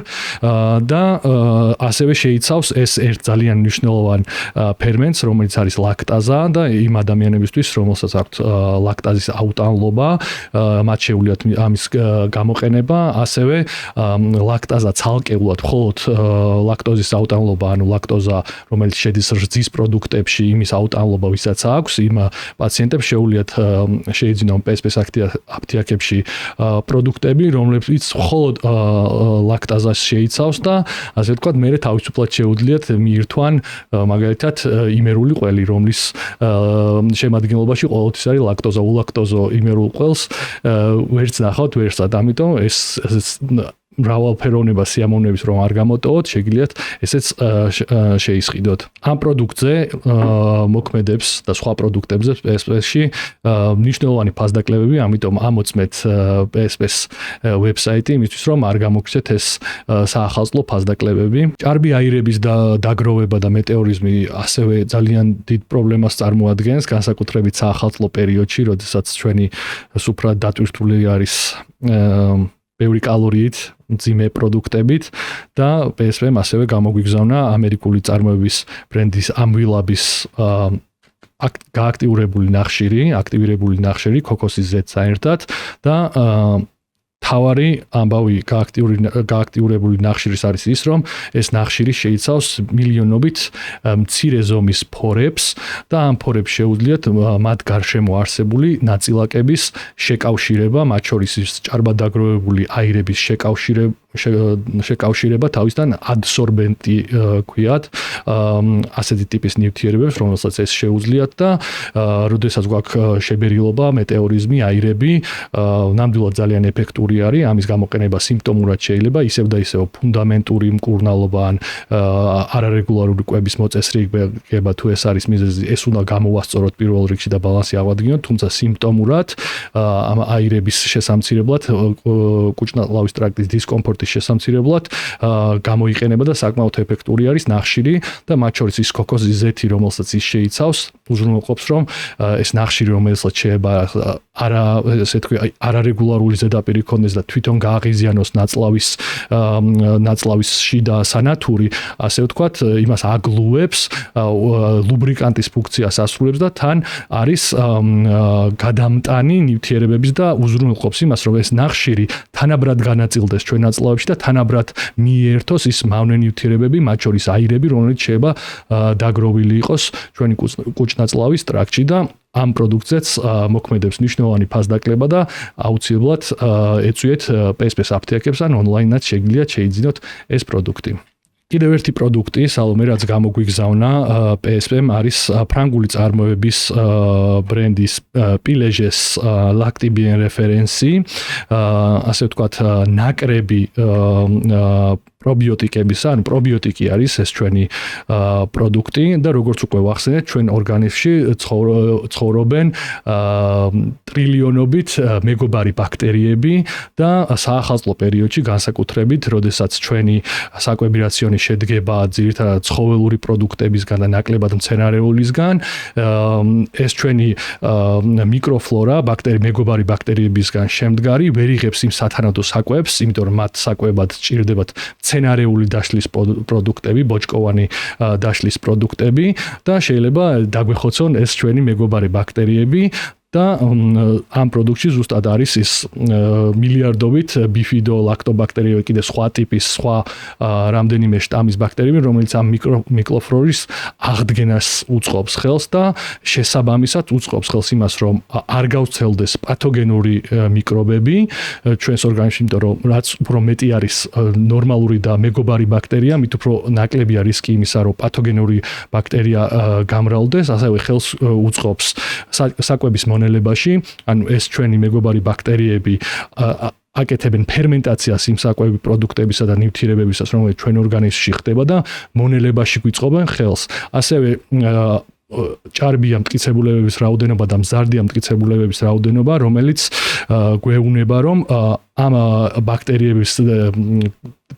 და ასევე შეიცავს ეს ერთ ძალიან მნიშვნელოვან ფერმენტს, რომელიც არის ლაქტაზა და იმ ადამიანებისთვის, რომელსაც აქვთ ლაქტაზის აუტანლობა, მათ შეუძლიათ ამის გამოყენება, ასევე ლაქტაზა ცალკეულად მხოლოდ ლაქტოზის აუტანლობა, ანუ ლაქტოზა, რომელიც შედის რძის პროდუქტებში, იმის აუტანლობა ვისაც აქვს, იმ პაციენტებს შეეძინონ PSP-ს აფთიაქებში პროდუქტები, რომლებიც მხოლოდ ლაქტაზას შეიცავს და ასე ვთქვათ, მე თავისუფლად შეუძლიათ მიირთვან მაგალითად იმერული ყველი, რომლის შემადგენლობაში ყოველთვის არის ლაქტოზა, ულაქტოზო იმერულ ყველს ვერც ნახავთ, ვერცად, ამიტომ ეს მრავალფეროვნება სიამოვნების რომ არ გამოტოვოთ, შეგიძლიათ ესეც შეისყიდოთ. ამ პროდუქტზე მოქმედებს და სხვა პროდუქტებზე PSP-ში მნიშვნელოვანი ფასდაკლებები, ამიტომ ამოწმეთ PSP-ს ვებსაიტი, იმისთვის რომ არ გამოგცეთ ეს საახალწლო ფასდაკლებები. ჭარბი აირების დაგროვება და მეტეორიზმი ასევე ძალიან დიდ პრობლემას წარმოადგენს, განსაკუთრებით საახალწლო პერიოდში, როდესაც ჩვენი სუფრა დატვირთული არის ბევრი კალორიით, მძიმე პროდუქტებით და PSP-მ ასევე გამოგვიგზავნა ამერიკული წარმოების ბრენდის ამვილაბის გააქტიურებული ნახშირი ქოქოსის ზეთთან ერთად და თავარი ამბავი გააქტიურებული ნახშირის არის ის, რომ ეს ნახშირი შეიცავს მილიონობით მცირე ზომის ფორებს და ამ ფორებს შეუძლიათ მათ გარშემო არსებული ნაწილაკების შეკავშირება, მათ შორის ჭარბად დაგროვებული აირების შეკავშირება თავისთან ადსორბენტი ქვიათ, ასეთი ტიპის ნივთიერებებს, რომელსაც ეს შეუძლიათ და როდესაც გვაქვს შებერილობა, მეტეორიზმი, აირები, ნამდვილად ძალიან ეფექტური ეფექტური არის, ამის გამოყენება სიმპტომურად შეიძლება ისევ და ისევ ფუნდამენტური მკურნალობა ან არარეგულარული კვების მოწესრიგება თუ ეს არის მიზეზი, ეს უნდა გამოვასწოროთ პირველ რიგში და ბალანსი ავადგინოთ, თუმცა სიმპტომურად ამ აირების შესამცირებლად, კუჭნაყლავის ტრაქტის დისკომფორტის შესამცირებლად გამოიყენება და საკმაოდ ეფექტური არის ნახშირი და მათ შორის ის ქოქოსის ზეთი, რომელსაც ის შეიცავს, უზრუნველყოფს, რომ ეს ნახშირი, რომელსაც შეიძლება არარეგულარული ზედაპირი ქონდეს და თვითონ გააღიზიანოს ნაწლავის შიდა სანათური, ასე ვთქვათ, იმას აგლუებს, ლუბრიკანტის ფუნქციას ასრულებს და თან არის გადამტანი ნივთიერებების და უზრუნველყოფს იმას, რომ ეს ნახშირი თანაბრად განაწილდეს ჩვენ ნაწლავებში და თანაბრად მიერთოს ის მავნე ნივთიერებები, მათ შორის აირები, რომელიც შეიძლება დაგროვილი იყოს ჩვენი კუჭნაწლავის ტრაქტში და ამ პროდუქტზეც მოქმედებს მნიშვნელოვანი ფასდაკლება და აუცილებლად ეწვიეთ PSP-ს აფთიაქებს ან ონლაინად შეგიძლიათ შეიძინოთ ეს პროდუქტი. კიდევ ერთი პროდუქტი, სალომე, რაც გამოგვიგზავნა PSP-მ არის ფრანგული წარმოების ბრენდის Pileges Lactibien რეფერენსი, ასე ვთქვათ, ნაკრები პრობიოტიკების, ანუ პრობიოტიკი არის ეს ჩვენი პროდუქტი და როგორც უკვე ვახსენეთ, ჩვენ ორგანიზმში ცხოვრობენ ტრილიონობით მეგობარი ბაქტერიები და საახალწლო პერიოდში განსაკუთრებით, როდესაც ჩვენი საკვები რაციონი შედგება ძირითადად ცხოველური პროდუქტებისგან და ნაკლებად მცენარეულისგან, ეს ჩვენი მიკროფლორა, მეგობარი ბაქტერიებისგან შემდგარი ვერ იღებს იმ სათანადო საკვებს, იმიტომ რომ მათ საკვებად სჭირდებათ მცენარეული დაშლის პროდუქტები, ბოჭკოვანი დაშლის პროდუქტები და შეიძლება დაგვეხოცონ ეს ჩვენი მეგობარი ბაქტერიები და ამ პროდუქტში ზუსტად არის ის მილიარდობით ბიფიდოლაქტობაქტერიები, კიდე სხვა ტიპის, სხვა რამდენიმე შტამის ბაქტერიები, რომელიც ამ მიკროფლორის აღდგენას უწყობს ხელს და შესაბამისად უწყობს ხელს იმას, რომ არ გავრცელდეს პათოგენური მიკრობები ჩვენს ორგანიზმში, იმიტომ რომ რაც უფრო მეტი არის ნორმალური და მეგობარი ბაქტერია, მით უფრო ნაკლებია რისკი იმისა, რომ პათოგენური ბაქტერია გამრავლდეს, ასევე ხელს უწყობს საკვების მონელებაში, ანუ ეს ჩვენი მეგობარი ბაქტერიები აკეთებენ ფერმენტაციას იმ საკვები პროდუქტებისა და ნივთიერებებისას, რომელიც ჩვენ ორგანიზმში ხდება და მონელებაში გვიწყობენ ხელს. ასევე ჭარბია მტკიცებულებების რაოდენობა და მზარდია მტკიცებულებების რაოდენობა, რომელიც გვეუბნება, რომ ამ ბაქტერიების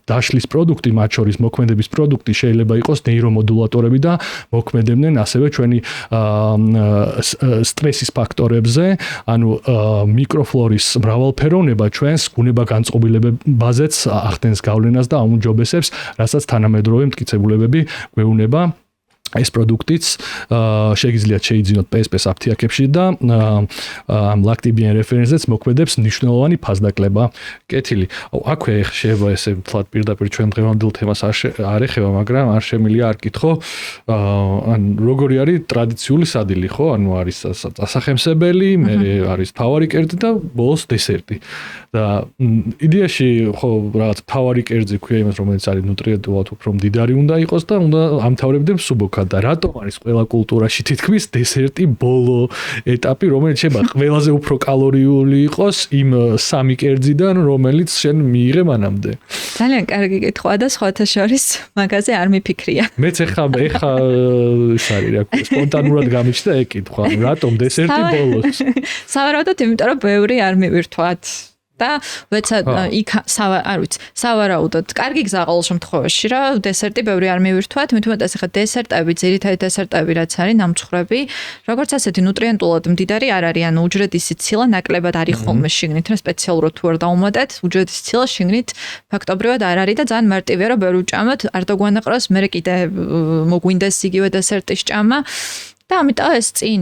დაშლის პროდუქტი, მათ შორის მოქმედების პროდუქტი შეიძლება იყოს ნეირომოდულატორები და მოქმედებდნენ ასევე ჩვენი სტრესის ფაქტორებზე, ანუ მიკროფლორის მრავალფეროვნება ჩვენს ბუნება-განწყობილებებაზეც ახდენს გავლენას და აუმჯობესებს, რასაც თანამედროვე მტკიცებულებები გვეუბნება. ეს პროდუქტიც შეგიძლიათ შეიძინოთ PSP-ს აფთიაქებში და ამ Lactibien რეფერენსზეც მოქმედებს მნიშვნელოვანი ფასდაკლება. კეთილი. აქვე შეიძლება ესე ვთქვათ პირდაპირ ჩვენ დღევანდელ თემას არ ეხება, მაგრამ არ შემიძლია არ კითხო, ან როგორი არის ტრადიციული სადილი, ხო? ანუ არის ასახემსებელი, მე არის თავარი კერძი და ბოლოს დესერტი. და იდეაში ხო რაღაც თავარი კერძი ქვია იმას, რომელიც არის ნუტრიენტულად უფრო მდიდარი უნდა იყოს და უნდა ამთავრებდნენ მსუბუქად და რატომ არის ყველა კულტურაში თითქმის დესერტი ბოლო ეტაპი, რომელიც შეიძლება ყველაზე უფრო კალორიული იყოს იმ სამი კერძიდან, რომელიც შენ მიიღე მანამდე. ძალიან კარგი კითხვაა და სხვათა შორის მაგაზე არ მიფიქრია. მეც ეხა ის არის რა, სპონტანურად გამიჩნდა ეკითხვა, რატომ დესერტი ბოლოს? სავარაუდოდ იმიტომ რომ ბევრი არ მივირთვათ. და ვეცად იქ არ ვიცი, სავარაუდოდ კარგი გზა ყოველ შემთხვევაში რა, დესერტი ბევრი არ მივირთვათ, მით უმეტეს ახლა დესერტები, ძირითადი დესერტები რაც არის ნამცხრები, როგორც ასეთი ნუტრიენტულად მდიდარი არ არის, ანუ უჯრედის ცილა ნაკლებად არის ხოლმე შიგნით, რა სპეციალურად თუ არ დავუმატეთ, უჯრედის ცილა შიგნით ფაქტობრივად არ არის და ძალიან მარტივია რომ ბევრი ვჭამოთ, არ დაგვანაყროს, მე კიდე მოგვინდეს იგივე დესერტის ჭამა. და ამიტომ ეს წინ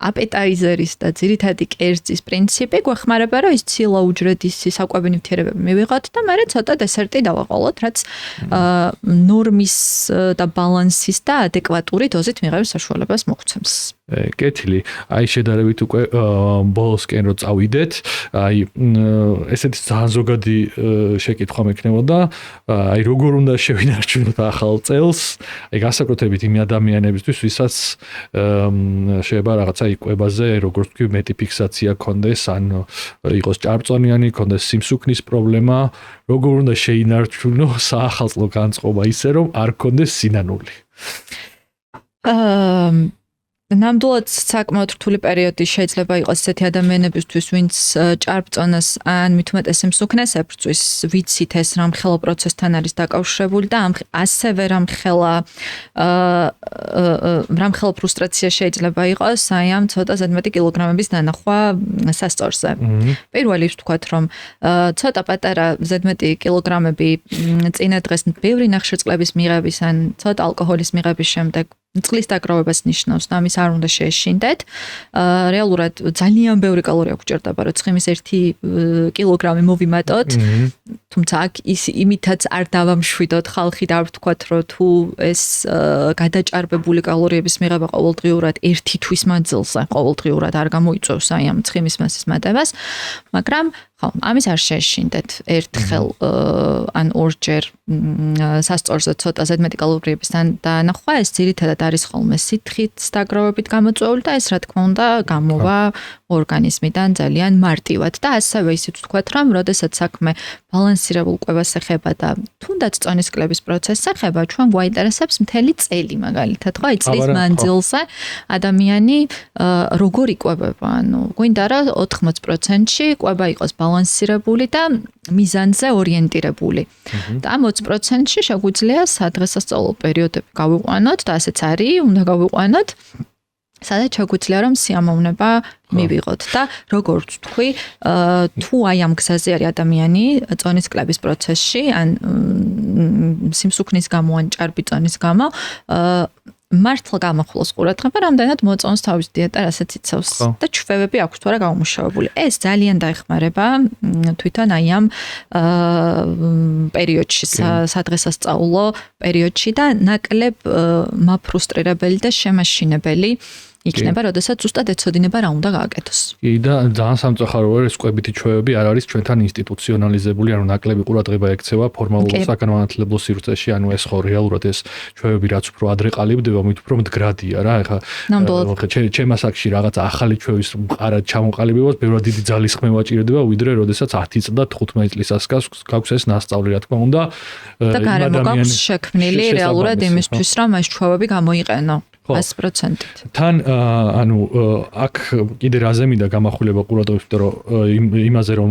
აპეტაიზერის და ძირითადი კერძის პრინციპი გვეხმარება, რომ ის ცილა უჯრედის საკვები ნივთიერებები მივიღოთ და მერე ცოტა დესერტი დავაყოლოთ, რაც ნორმის და ბალანსის და ადეკვატური დოზით მიღების საშუალებას მოგვცემს. კეთილი, აი შედარებით უკვე ბოლოსკენ რო წავიდეთ, აი ესეთი ძალიან ზოგადი შეკითხვა მექნებოდა, აი როგორ უნდა შევინარჩუნოთ ახალ წელს, აი განსაკუთრებით იმ ადამიანებისთვის, ვისაც შეიძლება რაღაცა იკვებაზე როგორც თქვი მეტი ფიქსაცია ქონდეს ან იყოს ჭარბწონიანი ქონდეს სიმსუქნის პრობლემა როგორ უნდა შეინარჩუნო საახალწლო განწყობა ისე რომ არ ქონდეს სინანული ნამდვილად საკმაოდ რთული პერიოდი შეიძლება იყოს ესეთი ადამიანებისთვის, ვინც ჭარბწონას ან მით უმეტეს სიმსუქნეს ებრძვის, ვიცით ეს რამხელა პროცესთან არის დაკავშირებული და ასევე რამხელა ფრუსტრაცია შეიძლება იყოს აი ამ ცოტა ზედმეტი კილოგრამების დანახვა სასწორზე. პირველი ვთქვათ, რომ ცოტა პატარა ზედმეტი კილოგრამები წინა დღეს ბევრი ნახშირწყლების მიღების ან ცოტა ალკოჰოლის მიღების შემდეგ წყლის დაგროვებას ნიშნავს და ამის არ უნდა შეეშინდეთ. რეალურად ძალიან ბევრი კალორია გვჭირდება, რომ ცხიმის 1 კილოგრამი მოვიმატოთ. თუმცა აქ ის იმითაც არ დავამშვიდოთ ხალხი და არ ვთქვათ, რომ თუ ეს გადაჭარბებული კალორიების მიღება ყოველდღიურად 1 თვის მანძილზე ყოველდღიურად არ გამოიწვევს აი ამ ცხიმის მასის მატებას, მაგრამ ხო, ამის არ შეეშინდეთ ერთხელ ან ორჯერ სასწორზე ცოტა ზედმეტი კალორიების დანახვა, ეს ძირითადად არის ხოლმე სითხით დაგროვებით გამოწვეული და ეს რა თქმა უნდა გამოვა ორგანიზმიდან ძალიან მარტივად და ასევე ისიც ვთქვათ, რომ როდესაც საქმე ბალანსირებულ კვებას ეხება და თუნდაც წონის კლების პროცესს ეხება, ჩვენ გვაინტერესებს მთელი წელი მაგალითად, ხო, აი წლის მანძილზე ადამიანი როგორ იკვებება, ანუ გვინდა რა 80%-ში კვება იყოს ბალანსირებული და მიზანზე ორიენტირებული. და 20%-ში შეგვიძლია სადღესასწაულო პერიოდები გავიყვანოთ და ასეც არის, უნდა გავიყვანოთ. სადაც შეგვიძლია რომ სიამოვნება მივიღოთ და როგორც თქვი, თუ აი ამ გზაზე არის ადამიანი წონის კლების პროცესში, ან სიმსუქნის გამო, ან ჭარბი წონის გამო, მართლა გამახვილოს ყურადღება, რამდენად მოწონს თავის დიეტა, რასაც იცავს და ჩვევები აქვს თუ არა გამომუშავებული. ეს ძალიან დაეხმარება თვითონ აი ამ პერიოდში, სადღესასწაულო პერიოდში და ნაკლებ მაფრუსტრირებელი და შემაშინებელი იქნება, როდესაც ზუსტად ეცოდინება რა უნდა გააკეთოს. კი და ძალიან სამწუხაროა ეს კვებითი ჩვევები არ არის ჩვენთან ინსტიტუციონალიზებული, ანუ ნაკლები ყურადღება ექცევა ფორმალურ საგანმანათლებლო სივრცეში, ანუ ეს ხო რეალურად ეს ჩვევები რაც უფრო ადრე ყალიბდება, მით უფრო მდგრადია რა, ეხლა ჩემ ასაკში რაღაც ახალი ჩვევის მყარად ჩამოყალიბებას ბევრად დიდი ძალის ხმევა ჭირდება, ვიდრე როდესაც 10 წლ და 15 წლისას გაქვს ეს ნასწავლი, რა თქმა უნდა. და გარემო გაქვს შექმნილი რეალურად იმისთვის, რომ ეს ჩვევები გამოიყენო. 100%. თან ანუ აქ კიდე რაზე მინდა გამახვილება ყურადღებას, რომ იმაზე რომ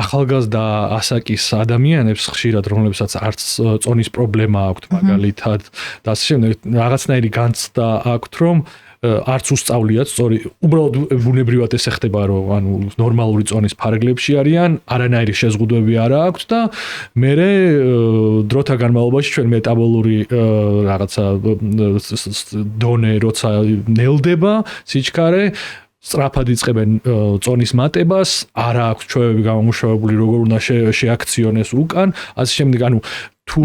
ახალგაზრდა ასაკის ადამიანებს ხშირად რომლებსაც არც წონის პრობლემა აქვთ მაგალითად და ასე შემდეგ რაღაცნაირი განცდა აქვთ რომ არც უსწავლიათ სწორი უბრალოდ ბუნებრივად ეს ხდება რომ ანუ ნორმალური წონის ფარგლებში არიან არანაირი შეზღუდვები არ აქვთ და მერე დროთა განმავლობაში ჩვენ მეტაბოლური რაღაცა დონე როცა ნელდება სიჩქარე სწრაფად იწყებენ წონის მატებას არ აქვს ჩვევები გამომუშავებული როგორ უნდა შეაქციონეს უკან ასე შემდეგ ანუ თუ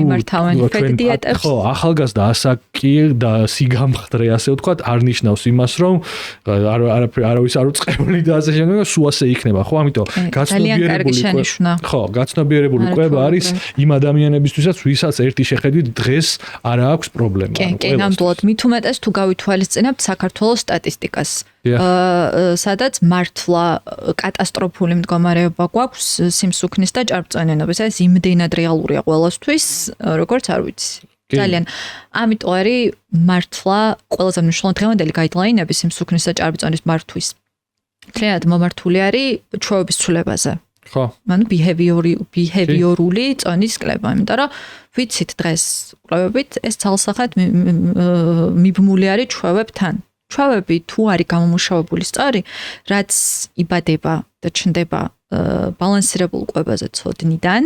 ხო ახალგაზრდა ასაკი და სიგამხდრე ასე ვთქვათ არ ნიშნავს имас რომ არავის არ უწყებული და ასე შემდეგ სულ ასე იქნება ხო ამიტომ გაცნობიერებული კვება არის იმ ადამიანებისთვისაც ვისაც ერთი შეხედვით დღეს არ აქვს პრობლემა კი ნამდვილად მით უმეტეს თუ გავითვალისწინებთ საქართველოს სტატისტიკას სადაც მართლა კატასტროფული მდგომარეობა გვაქვს სიმსუქნის და ჭარბწონიანობის ეს იმდენად რეალურია ყველასთვის როგორც არ ვიცი. ძალიან. ამიტომ არის მართლა ყველაზე მნიშვნელოვანი დღევანდელი გაიდლაინები სიმსუქნის და ჭარბწონის მართვის. თლიანად მომართული არის ჩვევების ცვლილებაზე. ხო. ანუ ბიჰევიორული წონის კლება, იმიტომ რომ ვიცით დღეს კვლევებით ეს ცალსახად მიბმული არის ჩვევებთან. ჩვევები თუ არის გამომუშავებული სწორი, რაც იბადება და ჩნდება ბალანსირებულ კვებაზე ცოდნიდან,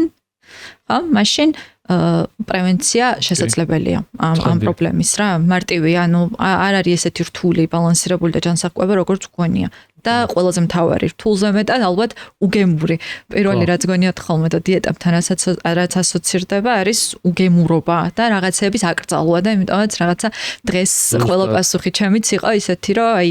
ხო, მაშინ პრევენცია შესაძლებელია ამ პრობლემის რა მარტივი ანუ არ არის ესეთი რთული ბალანსირებული და ჯანსაღკვება როგორც გქონია და ყველაზე მთავარი რთულზე მეტად ალბათ უგემური პირველი რაც გონიათ ხოლმე და დიეტებთან რაც ასოცირდება არის უგემურობა და რაღაცების აკრძალვა და იმიტომაც რაღაცა დღეს ყველა პასუხი ჩემიც იყო ისეთი რომ აი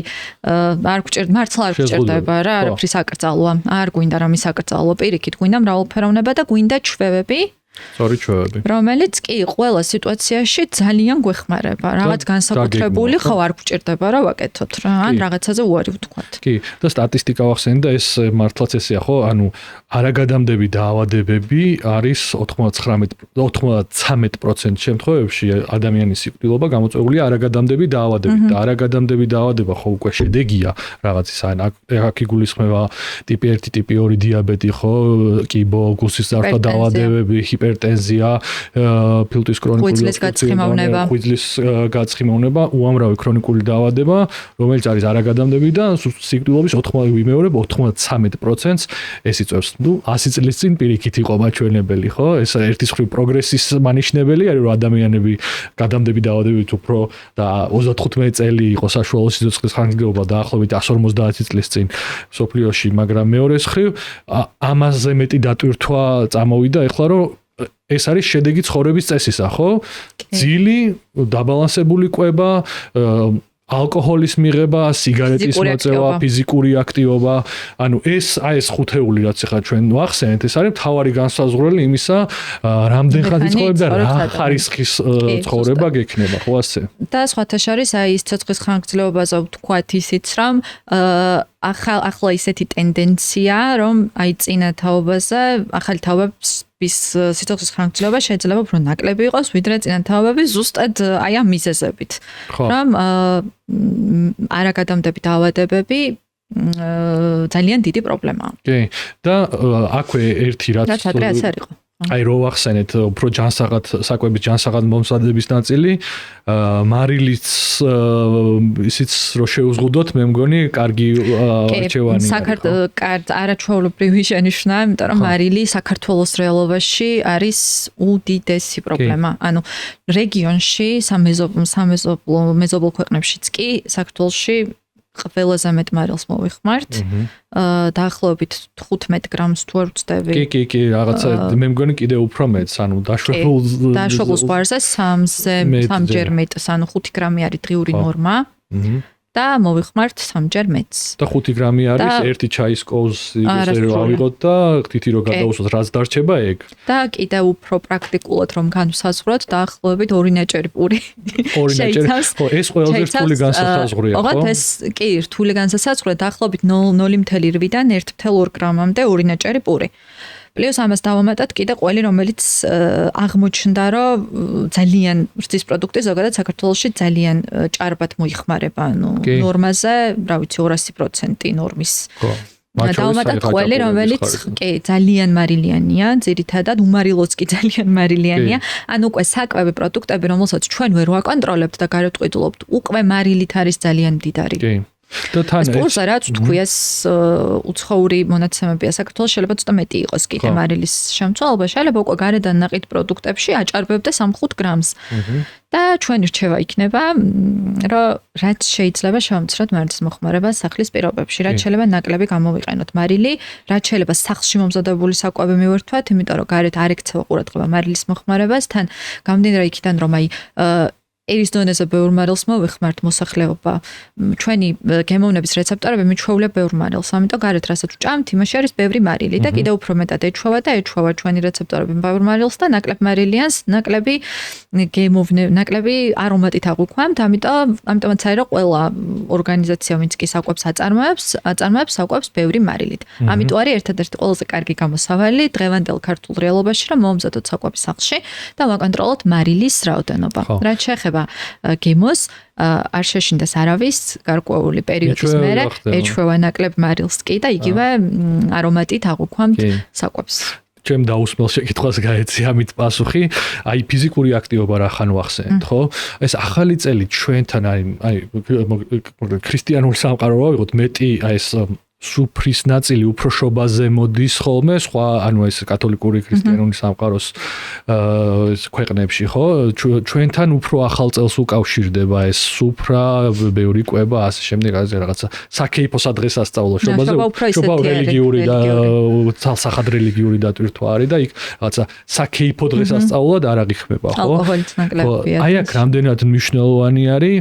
არ გვჭირდება მართლა არ გვჭირდება რა არაფრის აკრძალვა არ გვინდა რამის აკრძალვა პირიქით გვინდა მრავალფეროვნება და გვინდა ჩვევები სწორი ჩვევები. რომელიც კი ყველა სიტუაციაში ძალიან გვეხმარება. რაღაც განსაკუთრებული ხო არ გვჭირდება რა ვაკეთოთ რა, ან რაღაცაზე უარი ვთქვათ. კი, და სტატისტიკა ვახსენე და ეს მართლაც ესეა ხო, ანუ არაგადამდები დაავადებები არის 93% შემთხვევებში ადამიანის სიკვდილობა გამოწვეულია არაგადამდები დაავადებით და არაგადამდები დაავადება ხო უკვე შედეგია რაღაცის, აქ იგულისხმება ტიპი 1, ტიპი 2 დიაბეტი ხო, კიბო, გულსის ძარღვთა დაავადებები, ჰიპერტენზია, ფილტვის ქრონიკული ღვიძლის გაცხიმოვნება, უამრავი ქრონიკული დაავადება, რომელიც არის არაგადამდები და სიკვდილობის 93%-ს ეს იწვევს. 100 წლის წინ პირიქით იყო მაჩვენებელი, ხო? ეს ერთის მხრივ პროგრესის მანიშნებელი არის, რომ ადამიანები გადამდები დაავადებებით უფრო და 35 წელი იყო საშუალო სიცოცხლის ხანგრძლივობა დაახლოებით 150 წლის წინ სოფლიოში, მაგრამ მეორეს მხრივ ამაზე მეტი დატვირთვა წამოვიდა ეხლა, რომ ეს არის შედეგი ცხოვრების წესისა, ხო? ძილი, დაბალანსებული კვება, ალკოჰოლის მიღება, სიგარეტის მოწევა, ფიზიკური აქტივობა, ანუ ეს ხუთეული რაც ახლა ჩვენ ვახსენეთ, ეს არის მთავარი განსაზღვრელი იმისა, რამდენ ხანს იცხოვრებ და რა ხარისხის ცხოვრება გექნება, ხო ასე? და სხვათა შორის ის ცოცხლის ხანგრძლივობაზე ვთქვათ ისიც, რომ ახლა ისეთი ტენდენცია, რომ აი წინა თაობაზე ახალი თაობების სიცოცხლის ხანგრძლივობა შეიძლება უფრო ნაკლები იყოს, ვიდრე წინა თაობები ზუსტად აი ამ მიზეზებით. რომ არაგადამდები დაავადებები ძალიან დიდი პრობლემაა. კი, და აქვე ერთი რაც ადრე ასე არ იყო. აი რო ვახსენეთ უფრო საკვების ჯანსაღად მომზადების ნაწილი, მარილიც ისიც რო შევზღუდოთ, მე მგონი კარგი არჩევანია. საქართველოს არაჩვეულებრივი შენიშვნაა, იმიტომ რომ მარილი საქართველოს რეალობაში არის უდიდესი პრობლემა. ანუ რეგიონში, მეზობლ ქვეყნებშიც კი საქართველოში ყველაზე მეტ მარილს მოვიხმართ. დაახლოებით 15 გრამს თუ არ ვწდები. კი, რაღაცა მე მგონი კიდე უფრო მეტს, ანუ დაშვებულ ზღვარზე 3-ჯერ მეტს, ანუ 5 გრამი არის დღიური ნორმა. და მოვიხმართ 3-ჯერ მეტს. და 5 გრამი არის ერთი ჩაის კოვს ისე რომ ავიღოთ და თითი რო გადაუსვათ, რაც დარჩება ეგ. და კიდე უფრო პრაქტიკულად რომ განვსაზღვროთ, დაახლოებით 2 ნაჭერი პური. 2 ნაჭერი. ხო, ეს ყველაზე რთული განსაზღვრია, ხო? ოღონდ ეს კი რთული განსაზღვრია, დაახლოებით 0.8-დან 1.2 გრამამდე 2 ნაჭერი პური. პლუს ამას დავამატოთ კიდე ყველი, რომელიც აღმოჩნდა, რომ ძალიან რძის პროდუქტი ზოგადად საქართველოში ძალიან ჭარბად მოიხმარება, ანუ ნორმაზე, რა ვიცი, 200% ნორმის. დავამატოთ ყველი, რომელიც კი ძალიან მარილიანია, ძირითადად უმარილოც კი ძალიან მარილიანია. ანუ უკვე საკვები პროდუქტები, რომელსაც ჩვენ ვერ ვაკონტროლებთ და გარეთყიდულობთ, უკვე მარილით არის ძალიან მდიდარი. კი. და თან ეს რაც თქვიეს უცხოური მონაცემებია საქართველოს შეიძლება ცოტა მეტი იყოს კიდე მარილის შემცველობა, შეიძლება უკვე გარედან ნაყიდ პროდუქტებში აჭარბებდა 3-5 გრამს. და ჩვენი რჩევა იქნება, რომ რაც შეიძლება შევამციროთ მარილის მოხმარება სახლის პირობებში, რაც შეიძლება ნაკლები გამოვიყენოთ მარილი, რაც შეიძლება სახლში მომზადებული საკვები მივერთვათ, იმიტომ რომ გარეთ არ ექცევა ყურადღება მარილის მოხმარებას, თან გამდინარე იქიდან რომ აი ერის დონეზე ბევრ მარილს მოვიხმართ მოსახლეობა. ჩვენი გემოვნების რეცეპტორები მიჩვეულია ბევრ მარილს, ამიტომ გარეთ რასაც ვჭამთ, იმაში არის ბევრი მარილი და კიდევ უფრო მეტად ეჩვევა ჩვენი რეცეპტორები ბევრ მარილს და ნაკლებ მარილიანს, ნაკლები არომატით აღვიქვამთ, ამიტომაც არის რომ ყველა ორგანიზაცია, ვინც კი საკვებს აწარმოებს საკვებს ბევრი მარილით. ამიტომ არის ერთადერთი ყველაზე კარგი გამოსავალი დღევანდელ ქართულ რეალობაში, რომ მომზადოთ საკვები სახლში და ვაკონტროლოთ მარილის რაოდენობა. რაც შეეხება გემოს არ შეშინდეს არავის გარკვეული პერიოდის მერე ეჩვევა ნაკლებ მარილს კი და იგივე არომატით აღვიქვამთ საკვებს. ჩემ დაუსმელ შეკითხვას გაეცი ამით პასუხი, აი ფიზიკური აქტივობა რა ხან ვახსენეთ, ხო? ეს ახალი წელი ჩვენთან აი ქრისტიანული სამყარო ვავიღოთ, მეტი აი ეს სუფრის ნაწილი უფრო შობაზე მოდის ხოლმე, სხვა ანუ ეს კათოლიკური ქრისტიანული სამყაროს ქვეყნებში, ხო? ჩვენთან უფრო ახალ წელს უკავშირდება ეს სუფრა, ბევრი კვება, ასე შემდეგ, ასე რაღაცა საქეიფო სადღესასწაულო შობაზე, შობა რელიგიური და ცალსახად რელიგიური დატვირთვა არის და იქ რაღაცა საქეიფო დღესასწაულად არ აღიქმება, ხო? ალკოჰოლით ნაკლებია. აი აქ რამდენად მნიშვნელოვანი არის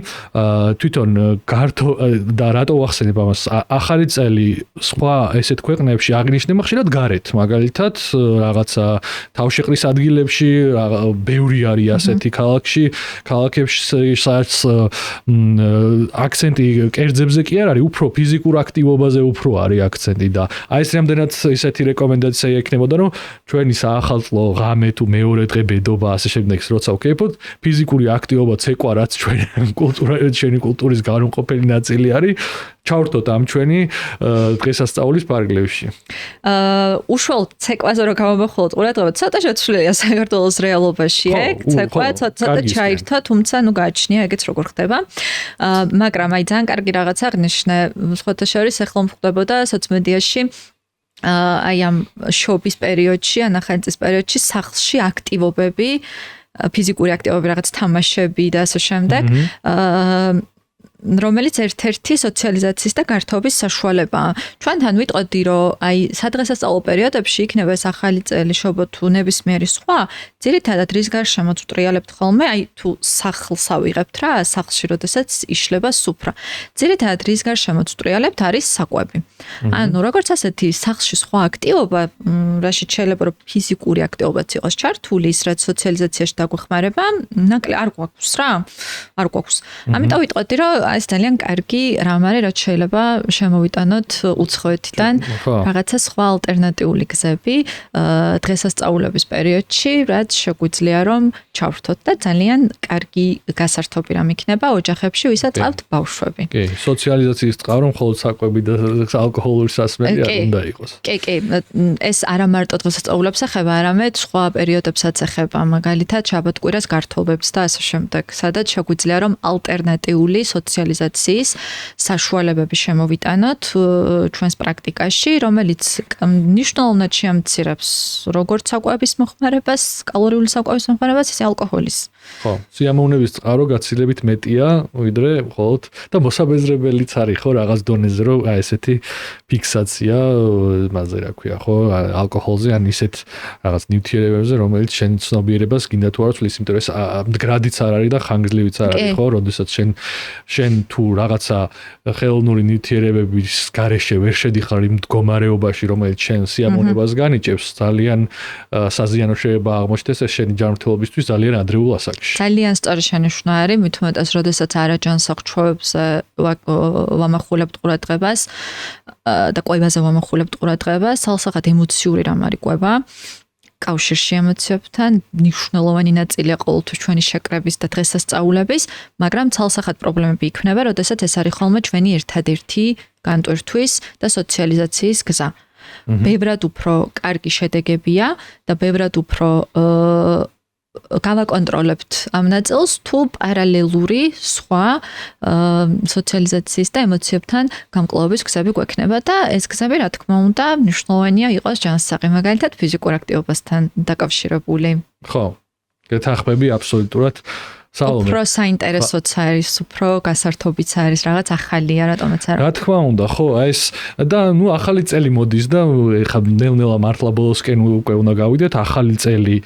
თვითონ გართო და რატო ვახსენებ ამას, ახალი წელი სხვა ესეთ ქვეყნებში აღნიშნება ხშირად გარეთ, მაგალითად, რაღაცა თავშეყრის ადგილებში, ბევრი არის ასეთი ქალაქებში, სადაც აქცენტი კერძებზე კი არ არის, უფრო ფიზიკურ აქტივობაზე უფრო არის აქცენტი და აი ეს რამდენად ისეთი რეკომენდაცია ექნებოდა, რომ ჩვენი საახალწლო ღამე თუ მეორე დღე ბედობა ასე შემდეგს როცა ვკეფოთ, ფიზიკური აქტივობა ცეკვა რაც ჩვენი კულტურის განუყოფელი ნაწილი არის, ჩავრთოთ ამ ჩვენი დღესასწაულის პარკლებში. უშუალოდ ცეკვაზე რომ გამოვახულოთ ყურადღება, ცოტა შეცვლილია საქართველოს რეალობაში, ცეკვა ცოტა ჩაირთვა, თუმცა ნუ გააჩნია ეგეც როგორ ხდება. მაგრამ აი ძალიან კარგი რაღაც აღნიშნე, სხვათა შორის ახლა მომხდებოდა სოციმედიაში აი ამ შობის პერიოდში, ან ახალი წლის პერიოდში სახლში აქტივობები, ფიზიკური აქტივობები, რაღაც თამაშები და ასე შემდეგ. რომელიც ერთ-ერთი სოციალიზაციის და გართობის საშუალებაა. ჩვენთან ვიტყოდი, რომ აი სადღესასწაულო პერიოდებში იქნება ეს ახალი წელი, შობო თუ ნებისმიერი სხვა, ძირითადად რის გარშემოც ვტრიალებთ ხოლმე, აი თუ სახლს ავიღებთ რა, სახლში როდესაც იშლება სუფრა. ძირითადად რის გარშემოც ვტრიალებთ არის საკვები. ანუ როგორც ასეთი სახლში სხვა აქტივობა, რაშიც შეიძლება რომ ფიზიკური აქტივობაც იყოს ჩართული, ის რაც სოციალიზაციაში დაგვეხმარება, ნაკლი არ გვაქვს რა. არ გვაქვს. ამიტომ ვიტყოდი, რომ ეს ძალიან კარგი რამ არის, რაც შეიძლება შემოვიტანოთ უცხოეთიდან რაღაცა სხვა ალტერნატიული გზები დღესასწაულების პერიოდში, რაც შეგვიძლია რომ ჩავრთოთ და ძალიან კარგი გასართობი რამ იქნება ოჯახებში, ვისაც ყავთ ბავშვები. კი, სოციალიზაციის წყარო მხოლოდ საკვები და ალკოჰოლური სასმელი არ უნდა იყოს. კი, ეს არა მარტო დღესასწაულებს ეხება, არამედ სხვა პერიოდებსაც ეხება, მაგალითად შაბათ-კვირას გართობებს და ასე შემდეგ, სადაც შეგვიძლია რომ ალტერნატიული სოციალიზაციის საშუალებები შემოვიტანოთ ჩვენს პრაქტიკაში, რომელიც მნიშვნელოვნად შეამცირებს როგორც საკვების მოხმარებას, კალორიული საკვების მოხმარებას, ისე ალკოჰოლის. ხო, სიამოვნების წყარო გაცილებით მეტია, ვიდრე მხოლოდ და მოსაბეზრებელიც არის ხო რაღაც დონეზე, რომ აი ესეთი ფიქსაცია, მასე რა ქვია, ხო, ალკოჰოლზე ან ისეთ რაღაც ნივთიერებებზე, რომელიც შენ ცნობიერებას გინდა თუ არ ცვლის, იმიტომ რომ ეს მდგრადიც არ არის და ხანგრძლივიც არ არის, ხო, როდესაც შენ თუ რაღაცა ხელოვნური ნივთიერებების გარეშე ვერ შედიხარ იმ მდგომარეობაში, რომელიც შენ სიამოვნებას განიჭებს, ძალიან საზიანო შეიძლება აღმოჩნდეს ეს შენი ჯანმრთელობისთვის ძალიან ადრეულ ასაკში. ძალიან სწორი შენიშვნა არის, მით უმეტეს, როდესაც არაჯანსაღჩვევებზე ვამახვილებთ ყურადღებას და კვებაზე ვამახვილებთ ყურადღებას, სალსახად ემოციური რამ არის კვება. კავშირში ემოციებთან მნიშვნელოვანი ნაწილია ყოველთვის ჩვენი შეკრების და დღესასწაულების, მაგრამ ცალსახად პრობლემები იქნება, როდესაც ეს არის ხოლმე ჩვენი ერთადერთი განტვირთვის და სოციალიზაციის გზა. ბევრად უფრო კარგი შედეგებია და ბევრად უფრო გავაკონტროლებთ ამ ნაწილს, თუ პარალელური სხვა სოციალიზაციის და ემოციებთან გამკლავების გზები გვექნება და ეს გზები, რა თქმა უნდა, მნიშვნელოვანია იყოს ჯანსაღი, მაგალითად ფიზიკურ აქტივობასთან დაკავშირებული. ხო, გეთანხმები აბსოლუტურად. სალომე. უფრო საინტერესოც არის, უფრო გასართობიც არის, რაღაც ახალია, რატომაც არა. რა თქმა უნდა, ხო, აი ეს და ნუ ახალი წელი მოდის და ეხლა ნელ-ნელა მართლა ბოლოსკენ უკვე უნდა გავიდეთ, ახალი წელი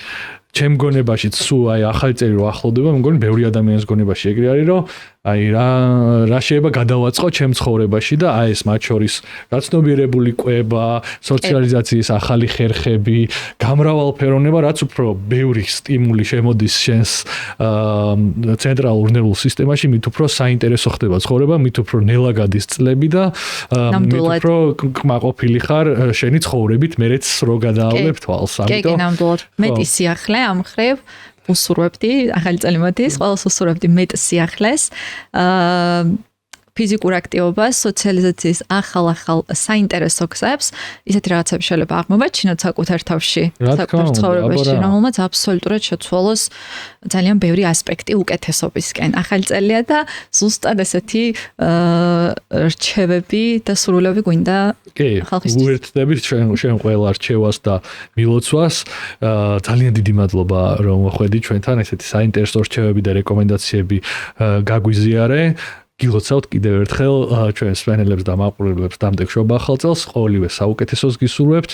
ჩემ გონებაშიც სულ აი ახალი წელი რო ახლოვდება, მე მგონი ბევრი ადამიანის გონებაში ეგრე არის, რომ აი რა შეიძლება გადავაწყო ჩემ ცხოვრებაში და აი ეს მათ შორის გაცნობიერებული კვება, სოციალიზაციის ახალი ხერხები, გამრავალფეროვნება, რაც უფრო ბევრი სტიმული შემოდის შენს ცენტრალურ ნერვულ სისტემაში, მით უფრო საინტერესო ხდება ცხოვრება, მით უფრო ნელა გადის წლები და მით უფრო კმაყოფილი ხარ შენი ცხოვრებით, მერეც რო გადაავლებ თვალს, ამიტომ კი, ნამდვილად მეტი სიახლე ამ ხრივ უსურვებდი, ახალი წელი მოდის, ყველას უსურვებდი მეტ სიახლეს, ფიზიკურ აქტივობას, სოციალიზაციის ახალ საინტერესო გზებს, ისეთი რაღაცები შეიძლება აღმოვაჩინოთ საკუთარ თავში, საკუთარ ცხოვრებაში, რომელმაც აბსოლუტურად შეცვალოს ძალიან ბევრი ასპექტი უკეთესობისკენ. ახალი წელია და ზუსტად ესეთი რჩევები და სურვილები გვინდა ხალხისთვის. კი, უერთდებით ჩვენ ყველა რჩევას და მილოცვას. ძალიან დიდი მადლობა, რომ ხვედი ჩვენთან ესეთი საინტერესო რჩევები და რეკომენდაციები გაგვიზიარე. გილოცავთ კიდევ ერთხელ ჩვენს სვენელებს და მაყურებლებს დამდეგ შობა ახალ წელს, ყოველივე საუკეთესოს გისურვებთ.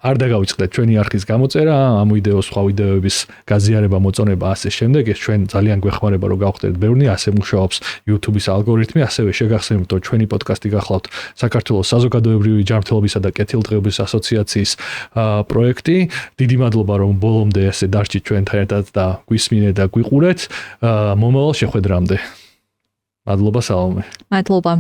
არ დაგავიწყდეთ ჩვენი არხის გამოწერა, ამ ვიდეოს სხვა ვიდეოების გაზიარება, მოწონება ასე შემდეგ. ეს ჩვენ ძალიან გვეხმარება რომ გავხდეთ ბევრი, ასე მუშაობს YouTube-ის ალგორითმი, ასევე შეგახსენებთ რომ ჩვენი პოდკასტი გახლავთ საქართველოს საზოგადოებრივი ჯანმრთელობისა და კეთილდღეობის ასოციაციის პროექტი. დიდი მადლობა რომ ბოლომდე ესე დარჩით ჩვენთან ერთად და გვისმინეთ და გვიყურეთ. მომავალ შეხვედრამდე. მადლობა, სალომე. მადლობა.